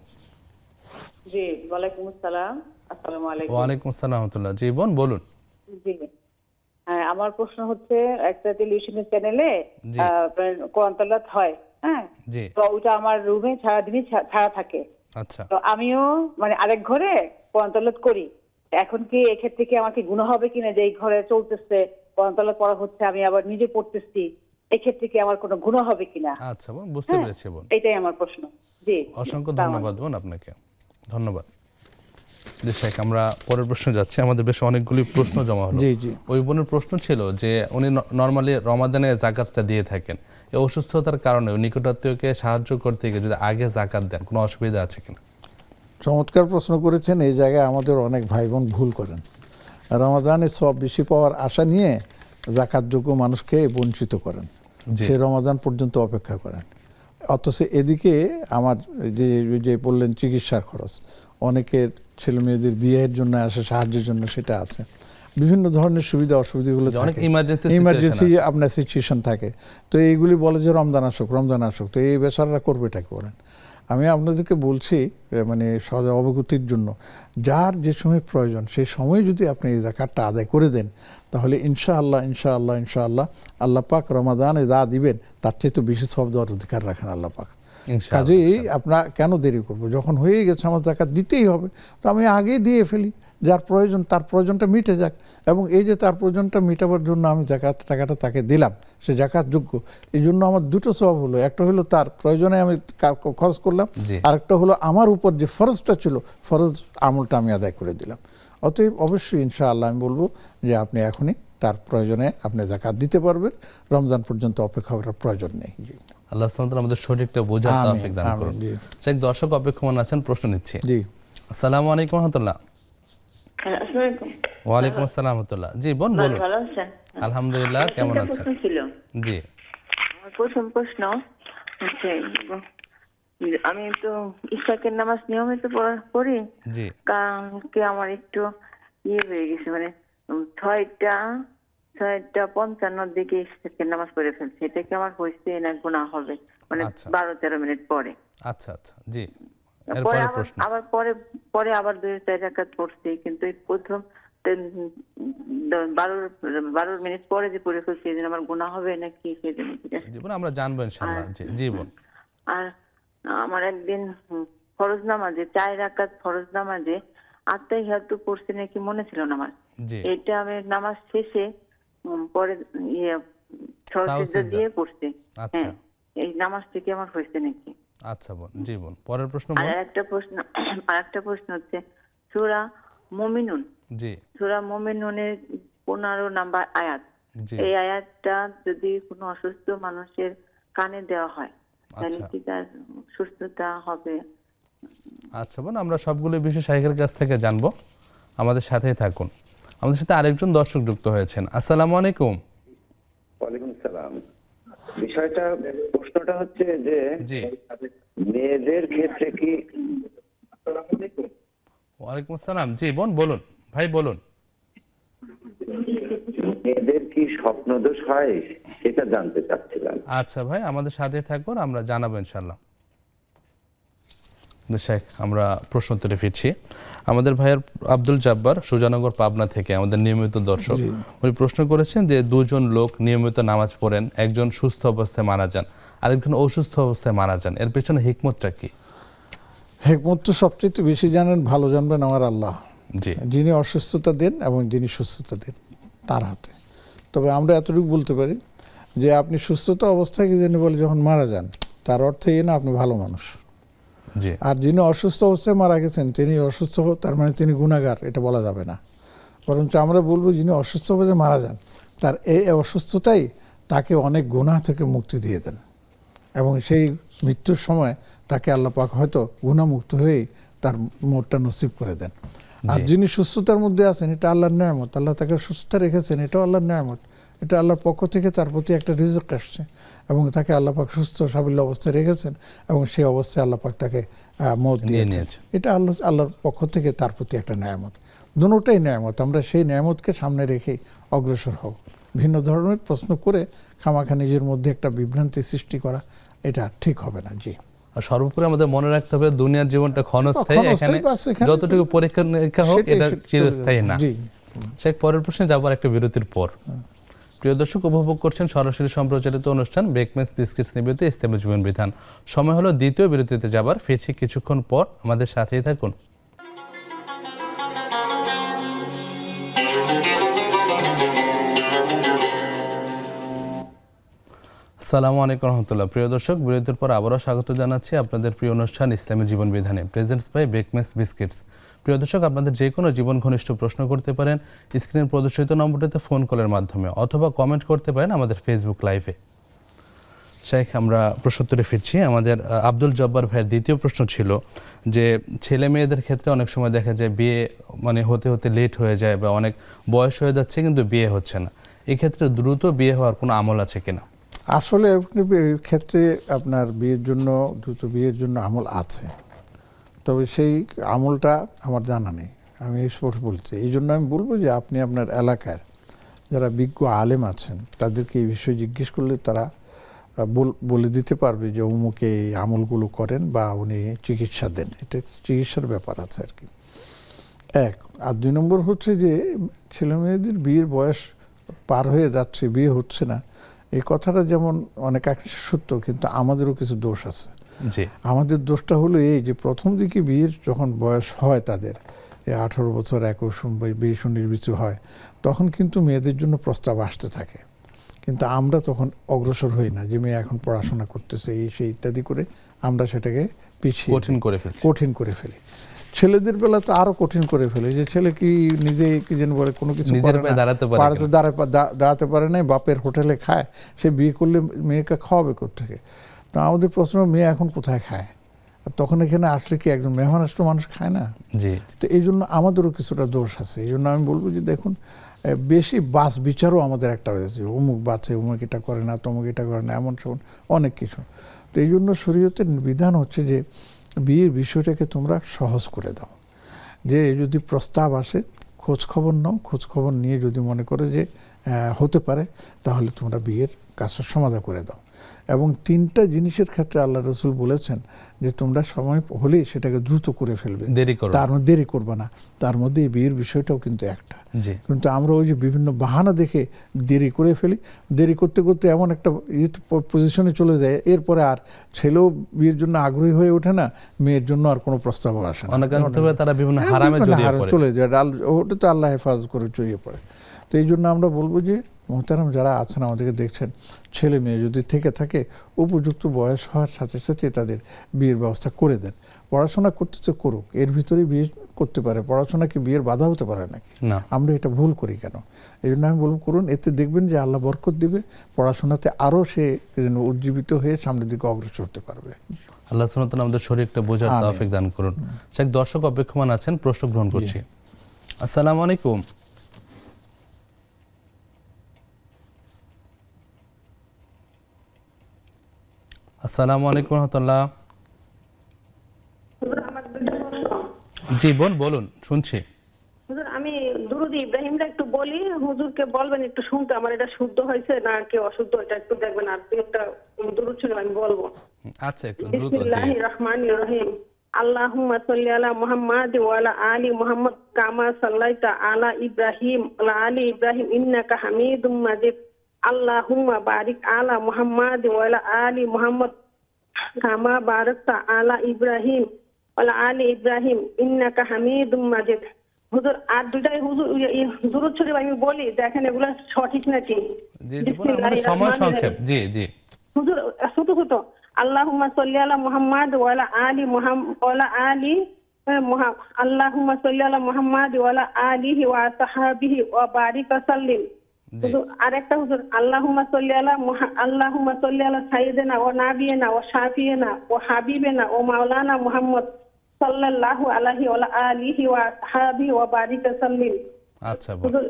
Speaker 7: জি ওয়ালাইকুম আসসালাম। আসসালামু আলাইকুম।
Speaker 1: ওয়ালাইকুম আসসালাম রহমতুল্লাহ। জি বোন বলুন।
Speaker 7: জি হ্যাঁ, আমার প্রশ্ন হচ্ছে, একটা টেলিভিশনের চ্যানেলে
Speaker 1: জি।
Speaker 7: কোরআন তেলাওয়াত হয়, হ্যাঁ,
Speaker 1: জি
Speaker 7: তো ওইটা আমার রুমে সারাদিনই ছাড়া থাকে।
Speaker 1: আচ্ছা
Speaker 7: তো আমিও মানে আরেক ঘরে কোরআন তেলাওয়াত করি। এখন কি এক্ষেত্রে কি আমাকে গুনাহ হবে কিনা, যে এই ঘরে চলতেছে কোরআন তেলাওয়াত পড়া হচ্ছে, আমি আবার নিজে পড়তেছি, এক্ষেত্রে কি আমার কোনো গুনাহ হবে কিনা?
Speaker 1: আচ্ছা বোন, বুঝতে
Speaker 7: হ্যাঁ,
Speaker 1: পেরেছি বোন।
Speaker 7: এটাই আমার প্রশ্ন। জি
Speaker 1: অসংখ্য
Speaker 7: আসসালামু
Speaker 1: ধন্যবাদ বোন আপনাকে, ধন্যবাদ। জি শেখ, আমরা পরের প্রশ্ন যাচ্ছি। আমাদের বেশ অনেকগুলি প্রশ্ন জমা হলো।
Speaker 2: জি জি
Speaker 1: ওই বোনের প্রশ্ন ছিল যে উনি নর্মালি রমাদানে জাকাতটা দিয়ে থাকেন, এই অসুস্থতার কারণে নিকটাত্মীয়কে সাহায্য করতে গিয়ে যদি আগে জাকাত দেন কোনো অসুবিধা আছে কিনা?
Speaker 2: চমৎকার প্রশ্ন করেছেন। এই জায়গায় আমাদের অনেক ভাই বোন ভুল করেন। রমাদানে সব বেশি পাওয়ার আশা নিয়ে জাকাতযোগ্য মানুষকে বঞ্চিত করেন,
Speaker 1: জি।
Speaker 2: সে রমাদান পর্যন্ত অপেক্ষা করেন। অথচ এদিকে আমার যে যে বললেন চিকিৎসার খরচ, অনেকের ছেলে মেয়েদের বিয়ের জন্য আসে, সাহায্যের জন্য, সেটা আছে। বিভিন্ন ধরনের সুবিধা অসুবিধাগুলো
Speaker 1: যে অনেক
Speaker 2: থাকে,
Speaker 1: emergency
Speaker 2: ইমার্জেন্সি
Speaker 1: situation
Speaker 2: আপনার সিচুয়েশন থাকে। তো এইগুলি বলে যে রমজান আসুক, রমজান আসুক, তো এই বেচারারা করবেটাকে বলেন। আমি আপনাদেরকে বলছি মানে সদা অবগতির জন্য, যার যে সময় প্রয়োজন সেই সময় যদি আপনি এই জাকাতটা আদায় করে দেন, তাহলে ইনশাআল্লাহ ইনশাআল্লাহ ইনশাআল্লাহ আল্লাহ পাক রমাদানে যা দিবেন তার চেয়ে তো বেশি সব দেওয়ার অধিকার রাখেন আল্লাহ পাক।
Speaker 1: ইনশাআল্লাহ,
Speaker 2: কাজেই
Speaker 1: ইনশাআল্লাহ।
Speaker 2: আপনার কেন দেরি করবো? যখন হয়ে গেছে আমার জাকাত দিতেই হবে, তো আমি আগেই দিয়ে ফেলি। যার প্রয়োজন তার প্রয়োজনটা মিটে যাক, এবং এই যে তার প্রয়োজনটা মেটাবার জন্য আমি জাকাত টাকাটা তাকে দিলাম, সে জাকাত যোগ্য, এই জন্য আমার দুটো স্বভাব হলো। একটা হলো তার প্রয়োজনে আমি খরচ করলাম,
Speaker 1: জি।
Speaker 2: আরেকটা হলো আমার উপর যে ফরজটা ছিল, ফরজ আমলটা আমি আদায় করে দিলাম। অতএব অবশ্যই ইনশাআল্লাহ আমি বলবো যে আপনি এখনই তার প্রয়োজনে আপনি জাকাত দিতে পারবেন, রমজান পর্যন্ত অপেক্ষা করার প্রয়োজন নেই। জি
Speaker 1: আল্লাহ সুবহানাহু ওয়া তাআলা আমাদের সঠিকটা বোঝার
Speaker 2: আমিন,
Speaker 1: তৌফিক দান করুন।
Speaker 2: আমিন, জি।
Speaker 1: শেখ, দর্শক অপেক্ষমান আছেন, প্রশ্ন নিচ্ছি।
Speaker 2: জি
Speaker 1: আসসালামু আলাইকুম রহমতুল্লাহ।
Speaker 8: আসসালামু আলাইকুম।
Speaker 1: ওয়ালাইকুম আসসালাম রহমতুল্লাহ। জি বোন বলুন।
Speaker 8: ভালো আছেন?
Speaker 1: আলহামদুলিল্লাহ, কেমন
Speaker 8: তিনটা
Speaker 1: আছেন?
Speaker 8: প্রশ্ন ছিল।
Speaker 1: জি
Speaker 8: আমার প্রথম প্রশ্ন হচ্ছে, আমি তো ইশাকের নামাজ নিয়মিত পড়ি,
Speaker 1: জি
Speaker 8: কারণকে আমার একটু হয়ে গেছে, মানে 6:55 দিকে ইশাকের নামাজ পড়ে ফেলছি। এটা কি আমার হয়েছে না গুনাহ হবে? মানে
Speaker 1: আচ্ছা।
Speaker 8: 12-13 মিনিট পরে।
Speaker 1: আচ্ছা আচ্ছা, জি।
Speaker 8: পরে
Speaker 1: এরপরের
Speaker 8: আবার
Speaker 1: প্রশ্ন।
Speaker 8: আবার পরে আবার 2-4 রাকাত পড়ছি, কিন্তু এই প্রথম 12 মিনিট পরে যে পড়ে ফেলছি, এই জন্য আমার গুনাহ হবে নাকি সেদিন?
Speaker 1: জীবন আমরা জানবো ইনশাআল্লাহ। জি জীবন।
Speaker 8: আর আমার একদিন ফরজ নামাজে 4 রাকাত ফরজ নামাজে আত্তাহিয়াতু পড়ছি নাকি মনে ছিল না আমার।
Speaker 1: জি
Speaker 8: এটা আমি নামাজ শেষে পরে সরজদা
Speaker 1: সাজদা
Speaker 8: দিয়ে পড়ছি।
Speaker 1: আচ্ছা
Speaker 8: হ্যাঁ, এই নামাজটা কি আমার হয়েছে নাকি?
Speaker 1: আচ্ছা বোন, জি বোন। পরের প্রশ্ন
Speaker 8: আর
Speaker 1: বোন।
Speaker 8: একটা প্রশ্ন হচ্ছে, সূরা মুমিনুন,
Speaker 1: জি
Speaker 8: সূরা মুমিনুনের 15 নাম্বার আয়াত,
Speaker 1: জি
Speaker 8: এই আয়াতটা যদি কোনো অসুস্থ মানুষের কানে দেওয়া হয়, তাহলে
Speaker 1: আচ্ছা
Speaker 8: কি তার সুস্থতা হবে?
Speaker 1: আচ্ছা বোন, আমরা সবগুলো বিষয় শাইখের কাছ থেকে জানবো, আমাদের সাথেই থাকুন। আমাদের সাথে আরেকজন দর্শক যুক্ত হয়েছেন। আসসালামু আলাইকুম।
Speaker 9: ওয়ালাইকুম সালাম। প্রশ্নটা হচ্ছে যে
Speaker 1: জি
Speaker 9: মেয়েদের ক্ষেত্রে কি?
Speaker 1: ওয়ালাইকুম আসসালাম। জি বোন বলুন, ভাই বলুন।
Speaker 9: মেয়েদের কি স্বপ্নদোষ হয় সেটা জানতে চাচ্ছিলাম।
Speaker 1: আচ্ছা ভাই, আমাদের সাথে থাকুন, আমরা জানাবো ইনশাআল্লাহ। শেখ, আমরা প্রশ্ন উত্তরে ফিরছি। আমাদের ভাইয়ের আব্দুল জব্বার সুজানগর পাবনা থেকে আমাদের নিয়মিত দর্শক, উনি প্রশ্ন করেছেন যে দুজন লোক নিয়মিত নামাজ পড়েন, একজন সুস্থ অবস্থায় মারা যান, আরেকজন অসুস্থ অবস্থায় মারা যান, এর পেছনে হিকমতটা কি?
Speaker 2: হেকমত তো সবচেয়ে বেশি জানেন, ভালো জানবেন আমার আল্লাহ।
Speaker 1: জি
Speaker 2: যিনি অসুস্থতা দেন এবং যিনি সুস্থতা দেন তার হাতে। তবে আমরা এতটুকু বলতে পারি যে আপনি সুস্থতা অবস্থায় কি জানি বলে যখন মারা যান, তার অর্থ এই না আপনি ভালো মানুষ।
Speaker 1: জি
Speaker 2: আর যিনি অসুস্থ অবস্থায় মারা গেছেন তিনি অসুস্থ তার মানে তিনি গুনাহগার, এটা বলা যাবে না। বরঞ্চ আমরা বলবো যিনি অসুস্থ অবস্থায় মারা যান তার এই অসুস্থতাই তাকে অনেক গুনাহ থেকে মুক্তি দিয়ে দেন, এবং সেই মৃত্যুর সময় তাকে আল্লাহ পাক হয়তো গুনাহমুক্ত হয়েই তার মোটটা নসিব করে দেন। আর যিনি সুস্থতার মধ্যে আছেন এটা আল্লাহর নেয়ামত, আল্লাহ তাকে সুস্থ রেখেছেন, এটাও আল্লাহর নেয়ামত, এটা আল্লাহর পক্ষ থেকে তার প্রতি একটা রিজিক আসছে এবং তাকে আল্লাহ পাক সুস্থ সাবল্য অবস্থায় রেখেছেন এবং সেই অবস্থায় আল্লাহ পাক তাকে মওত দিয়েছেন। এটা আল্লাহর পক্ষ থেকে তার প্রতি একটা নেয়ামত। দুটোটাই নেয়ামত, আমরা সেই নেয়ামতকে সামনে রেখেই অগ্রসর হব। ভিন্ন ধরনের প্রশ্ন করে খামাখা নিজের মধ্যে একটা বিভ্রান্তি সৃষ্টি করা এটা ঠিক হবে না। জি,
Speaker 1: আর সর্বোপরি আমাদের মনে রাখতে হবে দুনিয়ার জীবনটা ক্ষণস্থায়ী, এখানে যতটুকু পরীক্ষা নিরীক্ষা হোক এটা চিরস্থায়ী না। শেখ, পরের প্রশ্নে যাবার একটা বিরতির পর। প্রিয় দর্শক, উপভোগ করছেন সরাসরি সম্প্রচারিত অনুষ্ঠান বেকমেস বিস্কিটস নিবেদিত ইসলামী জীবন বিধান। সময় হলো দ্বিতীয় বিরতিতে যাবার, ফিরছি কিছুক্ষণ পর, আমাদের সাথেই থাকুন। আসসালামু আলাইকুম রহমতুল্লাহ। প্রিয় দর্শক, বিরতির পর আবারও স্বাগত জানাচ্ছি আপনাদের প্রিয় অনুষ্ঠান ইসলামী জীবন বিধানে, প্রেজেন্টস বাই বেকমেস বিস্কিটস। প্রিয় দর্শক, আপনাদের যে কোনো জীবন ঘনিষ্ঠ প্রশ্ন করতে পারেন স্ক্রিনে প্রদর্শিত নম্বরটিতে ফোন কলের মাধ্যমে, অথবা কমেন্ট করতে পারেন আমাদের ফেসবুক লাইভে। শেখ, আমরা প্রশ্নোত্তরে ফিরছি। আমাদের আব্দুল জব্বার ভাইয়ের দ্বিতীয় প্রশ্ন ছিল যে ছেলে মেয়েদের ক্ষেত্রে অনেক সময় দেখা যায় বিয়ে হতে হতে লেট হয়ে যায় বা অনেক বয়স হয়ে যাচ্ছে কিন্তু বিয়ে হচ্ছে না, এক্ষেত্রে দ্রুত বিয়ে হওয়ার কোনো আমল আছে কিনা?
Speaker 2: আসলে ক্ষেত্রে আপনার দ্রুত বিয়ের জন্য আমল আছে, তবে সেই আমলটা আমার জানা নেই, আমি স্পষ্ট বলছি। এই জন্য আমি বলবো যে আপনি আপনার এলাকার যারা বিজ্ঞ আলেম আছেন তাদেরকে এই বিষয়ে জিজ্ঞেস করলে তারা বলে দিতে পারবে যে অমুকে এই আমলগুলো করেন বা উনি চিকিৎসা দেন। এটা চিকিৎসার ব্যাপার আছে আর কি, এক। আর দুই নম্বর হচ্ছে যে ছেলে মেয়েদের বিয়ের বয়স পার হয়ে যাচ্ছে, বিয়ে হচ্ছে না, এই কথাটা যেমন অনেক সত্য, কিন্তু আমাদেরও কিছু দোষ আছে। আমাদের দোষটা হলো এই যে প্রথম দিকে বিয়ের যখন বয়স হয় তাদের 18 বছর 21 20 কিছু হয়, তখন কিন্তু মেয়েদের জন্য প্রস্তাব আসতে থাকে, কিন্তু আমরা তখন অগ্রসর হই না যে মেয়ে এখন পড়াশোনা করতেছে এই সেই ইত্যাদি করে আমরা সেটাকে পিছিয়ে কঠিন করে ফেলি। ছেলেদের বেলা তো আরো কঠিন করে ফেলে, যে ছেলে কি নিজে কি যেন বলে কোনো কিছু দাঁড়াতে পারে না, বাপের হোটেলে খায়, সে বিয়ে করলে মেয়েকে খাওয়াবে কোত্থেকে? তো আমাদের প্রশ্ন, মেয়ে এখন কোথায় খায়? তখন এখানে আসলে কি একজন মেহমান আসলে মানুষ খায় না? তো এই জন্য আমাদেরও কিছুটা দোষ আছে। এই জন্য আমি বলবো যে দেখুন, বেশি বাস বিচারও আমাদের একটা হয়েছে, অমুক বাচ্চা অমুক এটা করে না, তমুক এটা করে না, এমন সেমন অনেক কিছু। তো এই জন্য শরীয়তের বিধান হচ্ছে যে বিয়ের বিষয়টাকে তোমরা সহজ করে দাও, যে যদি প্রস্তাব আসে খোঁজ খবর নাও, খোঁজ খবর নিয়ে যদি মনে করে যে হতে পারে তাহলে তোমরা বিয়ের কাজটা সমাধান করে দাও। এবং 3টা জিনিসের ক্ষেত্রে আল্লাহ রসুল বলেছেন যে তোমরা সময় হলেই সেটাকে দ্রুত করে ফেলবে, তার মধ্যে দেরি করবে না। তার মধ্যে এই বিয়ের বিষয়টাও কিন্তু একটা। কিন্তু আমরা ওই যে বিভিন্ন বাহানা দেখে দেরি করে ফেলি, দেরি করতে করতে এমন একটা পজিশনে চলে যায়, এরপরে আর ছেলেও বিয়ের জন্য আগ্রহী হয়ে ওঠে না, মেয়ের জন্য আর কোনো প্রস্তাব আসে না,
Speaker 1: তারা বিভিন্ন হারামে
Speaker 2: চলে যায়, ওটা তো আল্লাহ হেফাজত করে জড়িয়ে পড়ে। তো এই জন্য আমরা বলবো যে মোহতারাম যারা আছেন আমাদেরকে দেখছেন, ছেলে মেয়ে যদি থেকে থাকে উপযুক্ত বয়স হওয়ার সাথে সাথে তাদের বিয়ের ব্যবস্থা করে দেন। পড়াশোনা করতেছে করুক, এর ভিতরেই বিয়ে করতে পারে, পড়াশোনা কি বিয়ের বাধা হতে পারে নাকি? আমরা এটা ভুল করি কেন? এই জন্য আমি বলবো করুন, এতে দেখবেন যে আল্লাহ বরকত দিবে, পড়াশোনাতে আরও সে উজ্জীবিত হয়ে সামনের দিকে অগ্রসর হতে পারবে।
Speaker 1: আল্লাহ সুবহানাহু ওয়া তাআলা আমাদের শরীরটা বোঝার তৌফিক দান করুন। শেখ, দর্শক অপেক্ষমান আছেন, প্রশ্ন গ্রহণ করছি। আসসালামু আলাইকুম। আসসালামু আলাইকুম রহমতুল্লাহ। জি বোন বলুন, শুনছি।
Speaker 10: হুজুর, আমি দুরুদ ইব্রাহিমটা একটু বলি, হুজুরকে বলবেন একটু শুনতে, আমার এটা শুদ্ধ হয়েছে না কি অশুদ্ধ এটা একটু দেখবেন। আর একটা দুরুদ ছিল আমি বলবো।
Speaker 1: আচ্ছা, একটু দ্রুত।
Speaker 10: বিসমিল্লাহির রহমানির রহিম। আল্লাহুম্মা সাল্লি আলা মুহাম্মাদ ওয়া আলা আলি মুহাম্মাদ কামা সাল্লাইতা আলা ইব্রাহিম ওয়া আলি ইব্রাহিম ইন্নাকা হামিদুম মাজিদ। আল্লাহুম্মা বারিক আলা মুহাম্মাদ ওয়া আলা আলি মুহাম্মাদ কামা বারাকতা আলা ইব্রাহিম ওয়ালা আলি ইব্রাহিম ইন্নাকা হামিদুম মাজিদ। হুজুর আর দুটাই হুজুর দুরূদ শরীফ আমি বলি, দেখেন এগুলো সঠিক নাকি?
Speaker 1: জি জি বলুন, আমাদের সময় সংক্ষেপ। জি জি
Speaker 10: হুজুর ছোট ছোট আল্লাহুম্মা সাল্লি আলা মুহাম্মাদ ওয়ালা আলি মুহাম্মাদ ওয়ালা আলি আল্লাহুম্মা সাল্লি আলা মুহাম্মাদ ওয়ালা আলিহি ওয়া সাহবিহি ওয়া বারিক ওয়া সাল্লিম। হুজুর আরেকটা হুজুর আল্লাহুম্মা সাল্লি আলা সাইয়্যিদিনা ওয়া নাবিয়িনা ওয়া শাফিয়িনা ওয়া হাবিবিনা ওয়া মাওলানা মুহাম্মদ সাল্লাল্লাহু আলাইহি ওয়া আলিহি ওয়া সাহবিহি ওয়া বারিক ওয়া সাল্লিম।
Speaker 1: আচ্ছা
Speaker 10: হুজুর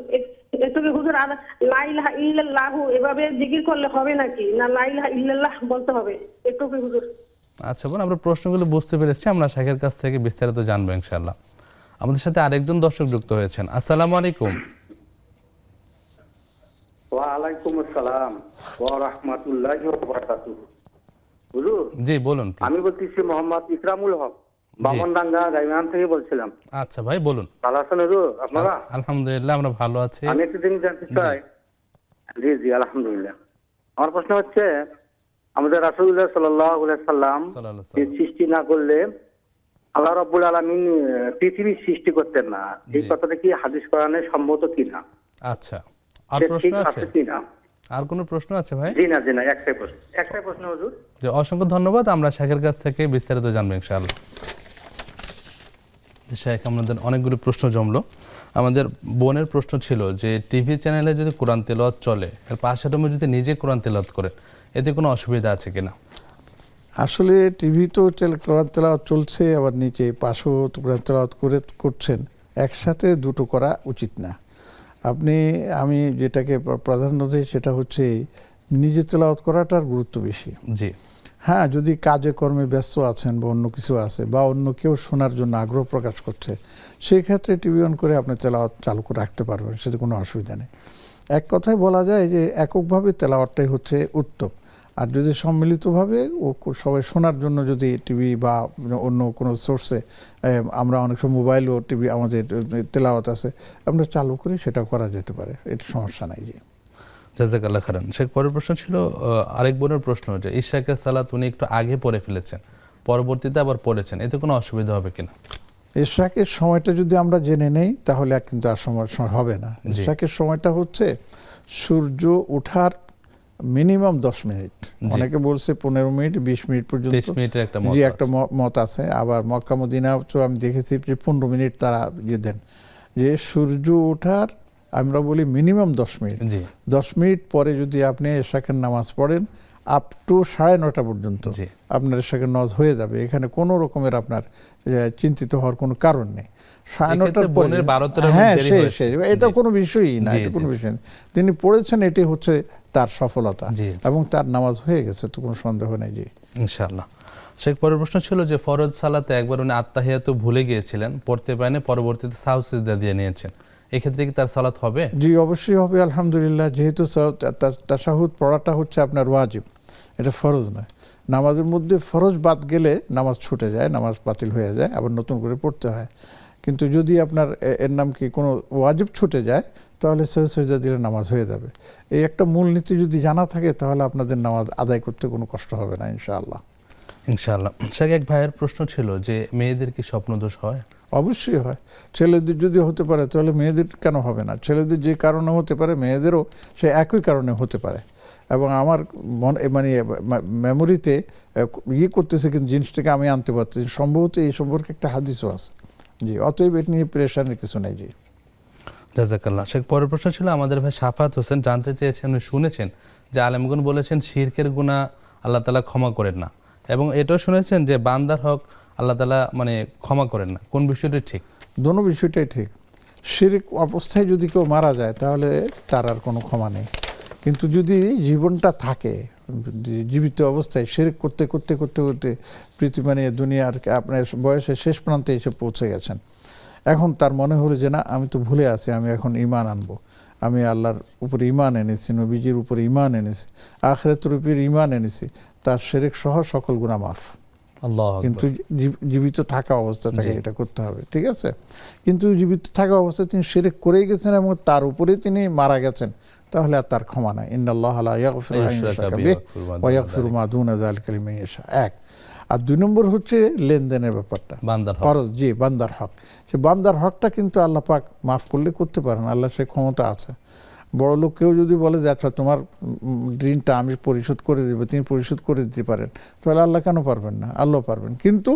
Speaker 10: এটুকু হুজুর। আর লা ইলাহা ইল্লাল্লাহু এভাবে জিকির করলে হবে নাকি, না লা ইলাহা ইল্লাল্লাহ বলতে হবে? এটুকু হুজুর।
Speaker 1: আচ্ছা বোন, আমরা প্রশ্নগুলো বুঝতে পেরেছি, আমরা শাইখের কাছ থেকে বিস্তারিত জানবো ইনশাআল্লাহ। আমাদের সাথে আরেকজন দর্শক যুক্ত হয়েছেন। আসসালামু আলাইকুম।
Speaker 4: ওয়া আলাইকুম আসসালাম ওয়া রাহমাতুল্লাহি ওয়া বারাকাতুহু। হুজুর
Speaker 1: জি বলুন
Speaker 4: আমি
Speaker 1: প্লিজ।
Speaker 4: বলতেছি মোহাম্মদ ইকরামুল হক, বামনডাঙ্গা গাইবান থেকে বলছিলাম।
Speaker 1: আচ্ছা ভাই বলুন।
Speaker 4: ভালো আছেন হুজুর আপনারা?
Speaker 1: আলহামদুলিল্লাহ আমরা ভালো আছি।
Speaker 4: আমি একটু জিনিস জানতে চাই। জি জি আলহামদুলিল্লাহ। আমার প্রশ্ন হচ্ছে, আমাদের রাসূলুল্লাহ সাল্লাল্লাহু আলাইহি সাল্লাম সৃষ্টি না করলে আল্লাহ রাব্বুল আলামিন পৃথিবী সৃষ্টি করতেন না, এই কথাটা কি হাদিস কোরআনে সম্মত কিনা?
Speaker 1: আচ্ছা, আর প্রশ্ন আছে
Speaker 4: কিনা?
Speaker 1: আর কোনো প্রশ্ন আছে ভাই?
Speaker 4: জি না একটাই প্রশ্ন হুজুর।
Speaker 1: যে অসংখ্য ধন্যবাদ, আমরা শাইখের কাছ থেকে বিস্তারিত জানবো ইনশাআল্লাহ। শাইখ আমাদের অনেকগুলো প্রশ্ন জমলো। আমাদের বোনের প্রশ্ন ছিল যে টিভি চ্যানেলে যদি কোরআন তেলাওয়াত চলে, এর পাশাপাশি যদি নিজে কোরআন তেলাওয়াত করে, এতে কোনো অসুবিধা আছে কিনা?
Speaker 2: আসলে টিভি তো কোরআন তেলাওয়াত চলছে, আবার নিচে পাশেও কোরআন তেলাওয়াত করছেন, একসাথে দুটো করা উচিত না। আমি যেটাকে প্রাধান্য দিই সেটা হচ্ছে নিজে তেলাওয়াত করাটার গুরুত্ব বেশি।
Speaker 1: জি
Speaker 2: হ্যাঁ, যদি কাজে কর্মে ব্যস্ত আছেন বা অন্য কিছু আছে বা অন্য কেউ শোনার জন্য আগ্রহ প্রকাশ করছে, সেই ক্ষেত্রে টিভি অন করে আপনি তেলাওয়াত চালু করে রাখতে পারবেন, সেটা কোনো অসুবিধা নেই। এক কথায় বলা যায় যে এককভাবে তেলাওয়াতটাই হচ্ছে উত্তম। আর যদি সম্মিলিতভাবে সবাই শোনার জন্য যদি টিভি বা অন্য কোনো সোর্সে, আমরা অনেক সময় মোবাইলও টিভি আমাদের তেলাওয়াত আছে, আমরা চালু করি, সেটা করা যেতে পারে, এটা সমস্যা নাই। জি
Speaker 1: জাযাকাল্লাহ খাইরান। শেখ পরের প্রশ্ন ছিল আরেক বোনের প্রশ্ন, যে ইশাকের সালাত উনি একটু আগে পড়ে ফেলেছেন, পরবর্তীতে আবার পড়েছেন, এতে কোনো অসুবিধা হবে কিনা?
Speaker 2: ইশরাকের সময়টা যদি আমরা জেনে নেই তাহলে কিন্তু আর সময় হবে না। ইশরাকের সময়টা হচ্ছে সূর্য ওঠার মিনিমাম 10 মিনিট, অনেকে বলছে 15 মিনিট 20 মিনিট পর্যন্ত, জি একটা মত আছে। আবার মক্কা মদিনা তো আমি দেখেছি যে 15 মিনিট তারা দেন, যে সূর্য ওঠার আমরা বলি মিনিমাম 10 মিনিট। 10 মিনিট পরে যদি আপনি ইশরাকের নামাজ পড়েন আপ টু 9:30 পর্যন্ত আপনার ইশরাকের নামাজ হয়ে যাবে। এখানে কোনো রকমের আপনার চিন্তিত হওয়ার কোনো কারণ নেই। 9:30 পরে হ্যাঁ এটা কোনো বিষয়ই না, এটা কোনো বিষয় নেই। তিনি পড়েছেন, এটি হচ্ছে তার সফলতা এবং তার নামাজ হয়ে গেছে, তো কোনো সন্দেহ নেই। জি
Speaker 1: ইনশাআল্লাহ। শেখ পরের প্রশ্ন ছিল যে ফরজ সালাতে একবার উনি আত্তাহিয়াতু ভুলে গিয়েছিলেন, পড়তে পারেন, পরবর্তীতে সাহু সিজদা দিয়ে নিয়েছেন, এক্ষেত্রে কি তার সালাত হবে?
Speaker 2: জি অবশ্যই হবে আলহামদুলিল্লাহ। যেহেতু তাশাহুদ পড়াটা হচ্ছে আপনার ওয়াজিব, এটা ফরজ নয়। নামাজের মধ্যে ফরজ বাদ গেলে নামাজ ছুটে যায়, নামাজ বাতিল হয়ে যায়, আবার নতুন করে পড়তে হয়। কিন্তু যদি আপনার এর নাম কি কোনো ওয়াজিব ছুটে যায়, তাহলে সাহু সিজদা দিলে নামাজ হয়ে যাবে। এই একটা মূলনীতি যদি জানা থাকে তাহলে আপনাদের নামাজ আদায় করতে কোনো কষ্ট হবে না ইনশাআল্লাহ।
Speaker 1: ইনশাআল্লাহ। শেখ এক ভাইয়ের প্রশ্ন ছিল যে মেয়েদের কি স্বপ্নদোষ হয়?
Speaker 2: অবশ্যই হয়। ছেলেদের যদি হতে পারে তাহলে মেয়েদের কেন হবে না? ছেলেদের যে কারণে হতে পারে মেয়েদেরও সে একই কারণে হতে পারে। এবং আমার মেমোরিতে করতেছে, কিন্তু জিনিসটাকে আমি আনতে পারছি, সম্ভবত এই সম্পর্কে একটা হাদিসও আছে। জি অতএব এটি নিয়ে প্রেশানের কিছু নেই। জি
Speaker 1: জাযাকাল্লাহ। শেখ পরের প্রশ্ন ছিল আমাদের ভাই শাফাত হোসেন, জানতে চেয়েছেন, শুনেছেন যে আলেমগণ বলেছেন শিরকের গুনাহ আল্লাহ তাআলা ক্ষমা করেন না, এবং এটাও শুনেছেন যে বান্দার হক আল্লাহ তাআলা ক্ষমা করেন না, কোন বিষয়টি ঠিক?
Speaker 2: দোনো বিষয়টাই ঠিক। শিরক অবস্থায় যদি কেউ মারা যায় তাহলে তার আর কোনো ক্ষমা নেই, কিন্তু যদি জীবনটা থাকে, জীবিত অবস্থায় শিরক করতে করতে করতে করতে দুনিয়ার আপনার বয়সের শেষ প্রান্তে এসে পৌঁছে গেছেন, এখন তার মনে হলো যে না আমি তো ভুলে আছি, আমি এখন ঈমান আনবো, আমি আল্লাহর উপরে ঈমান এনেছি, নবীজির উপরে ঈমান এনেছি, আখিরাতের উপরে ঈমান এনেছি, তার শিরক সহ সকল গুনাহ মাফ। কিন্তু জীবিত থাকা অবস্থা থেকে এটা করতে হবে, ঠিক আছে? কিন্তু জীবিত থাকা অবস্থায় তিনি শিরক করেই গেছেন এবং তার উপরে তিনি মারা গেছেন, তাহলে আর তার ক্ষমা নাই। ইন্নাল্লাহা লা ইয়াগফিরু আন ইউশরাকা বিহি ওয়া ইয়াগফিরু মা দুনা যালিকা লিমান ইয়াশা। এক। আর 2 নম্বর হচ্ছে লেনদেনের ব্যাপারটা,
Speaker 1: বান্দার হক।
Speaker 2: খরচ, জি, বান্দার হক। সে বান্দার হকটা কিন্তু আল্লাহ পাক মাফ করলে করতে পারেন, আল্লাহ সে ক্ষমতা আছে। বড় লোক কেউ যদি বলে যে আচ্ছা তোমার ঋণটা আমি পরিশোধ করে দিব, তিনি পরিশোধ করে দিতে পারেন, তাহলে আল্লাহ কেন পারবেন না? আল্লাহ পারবেন। কিন্তু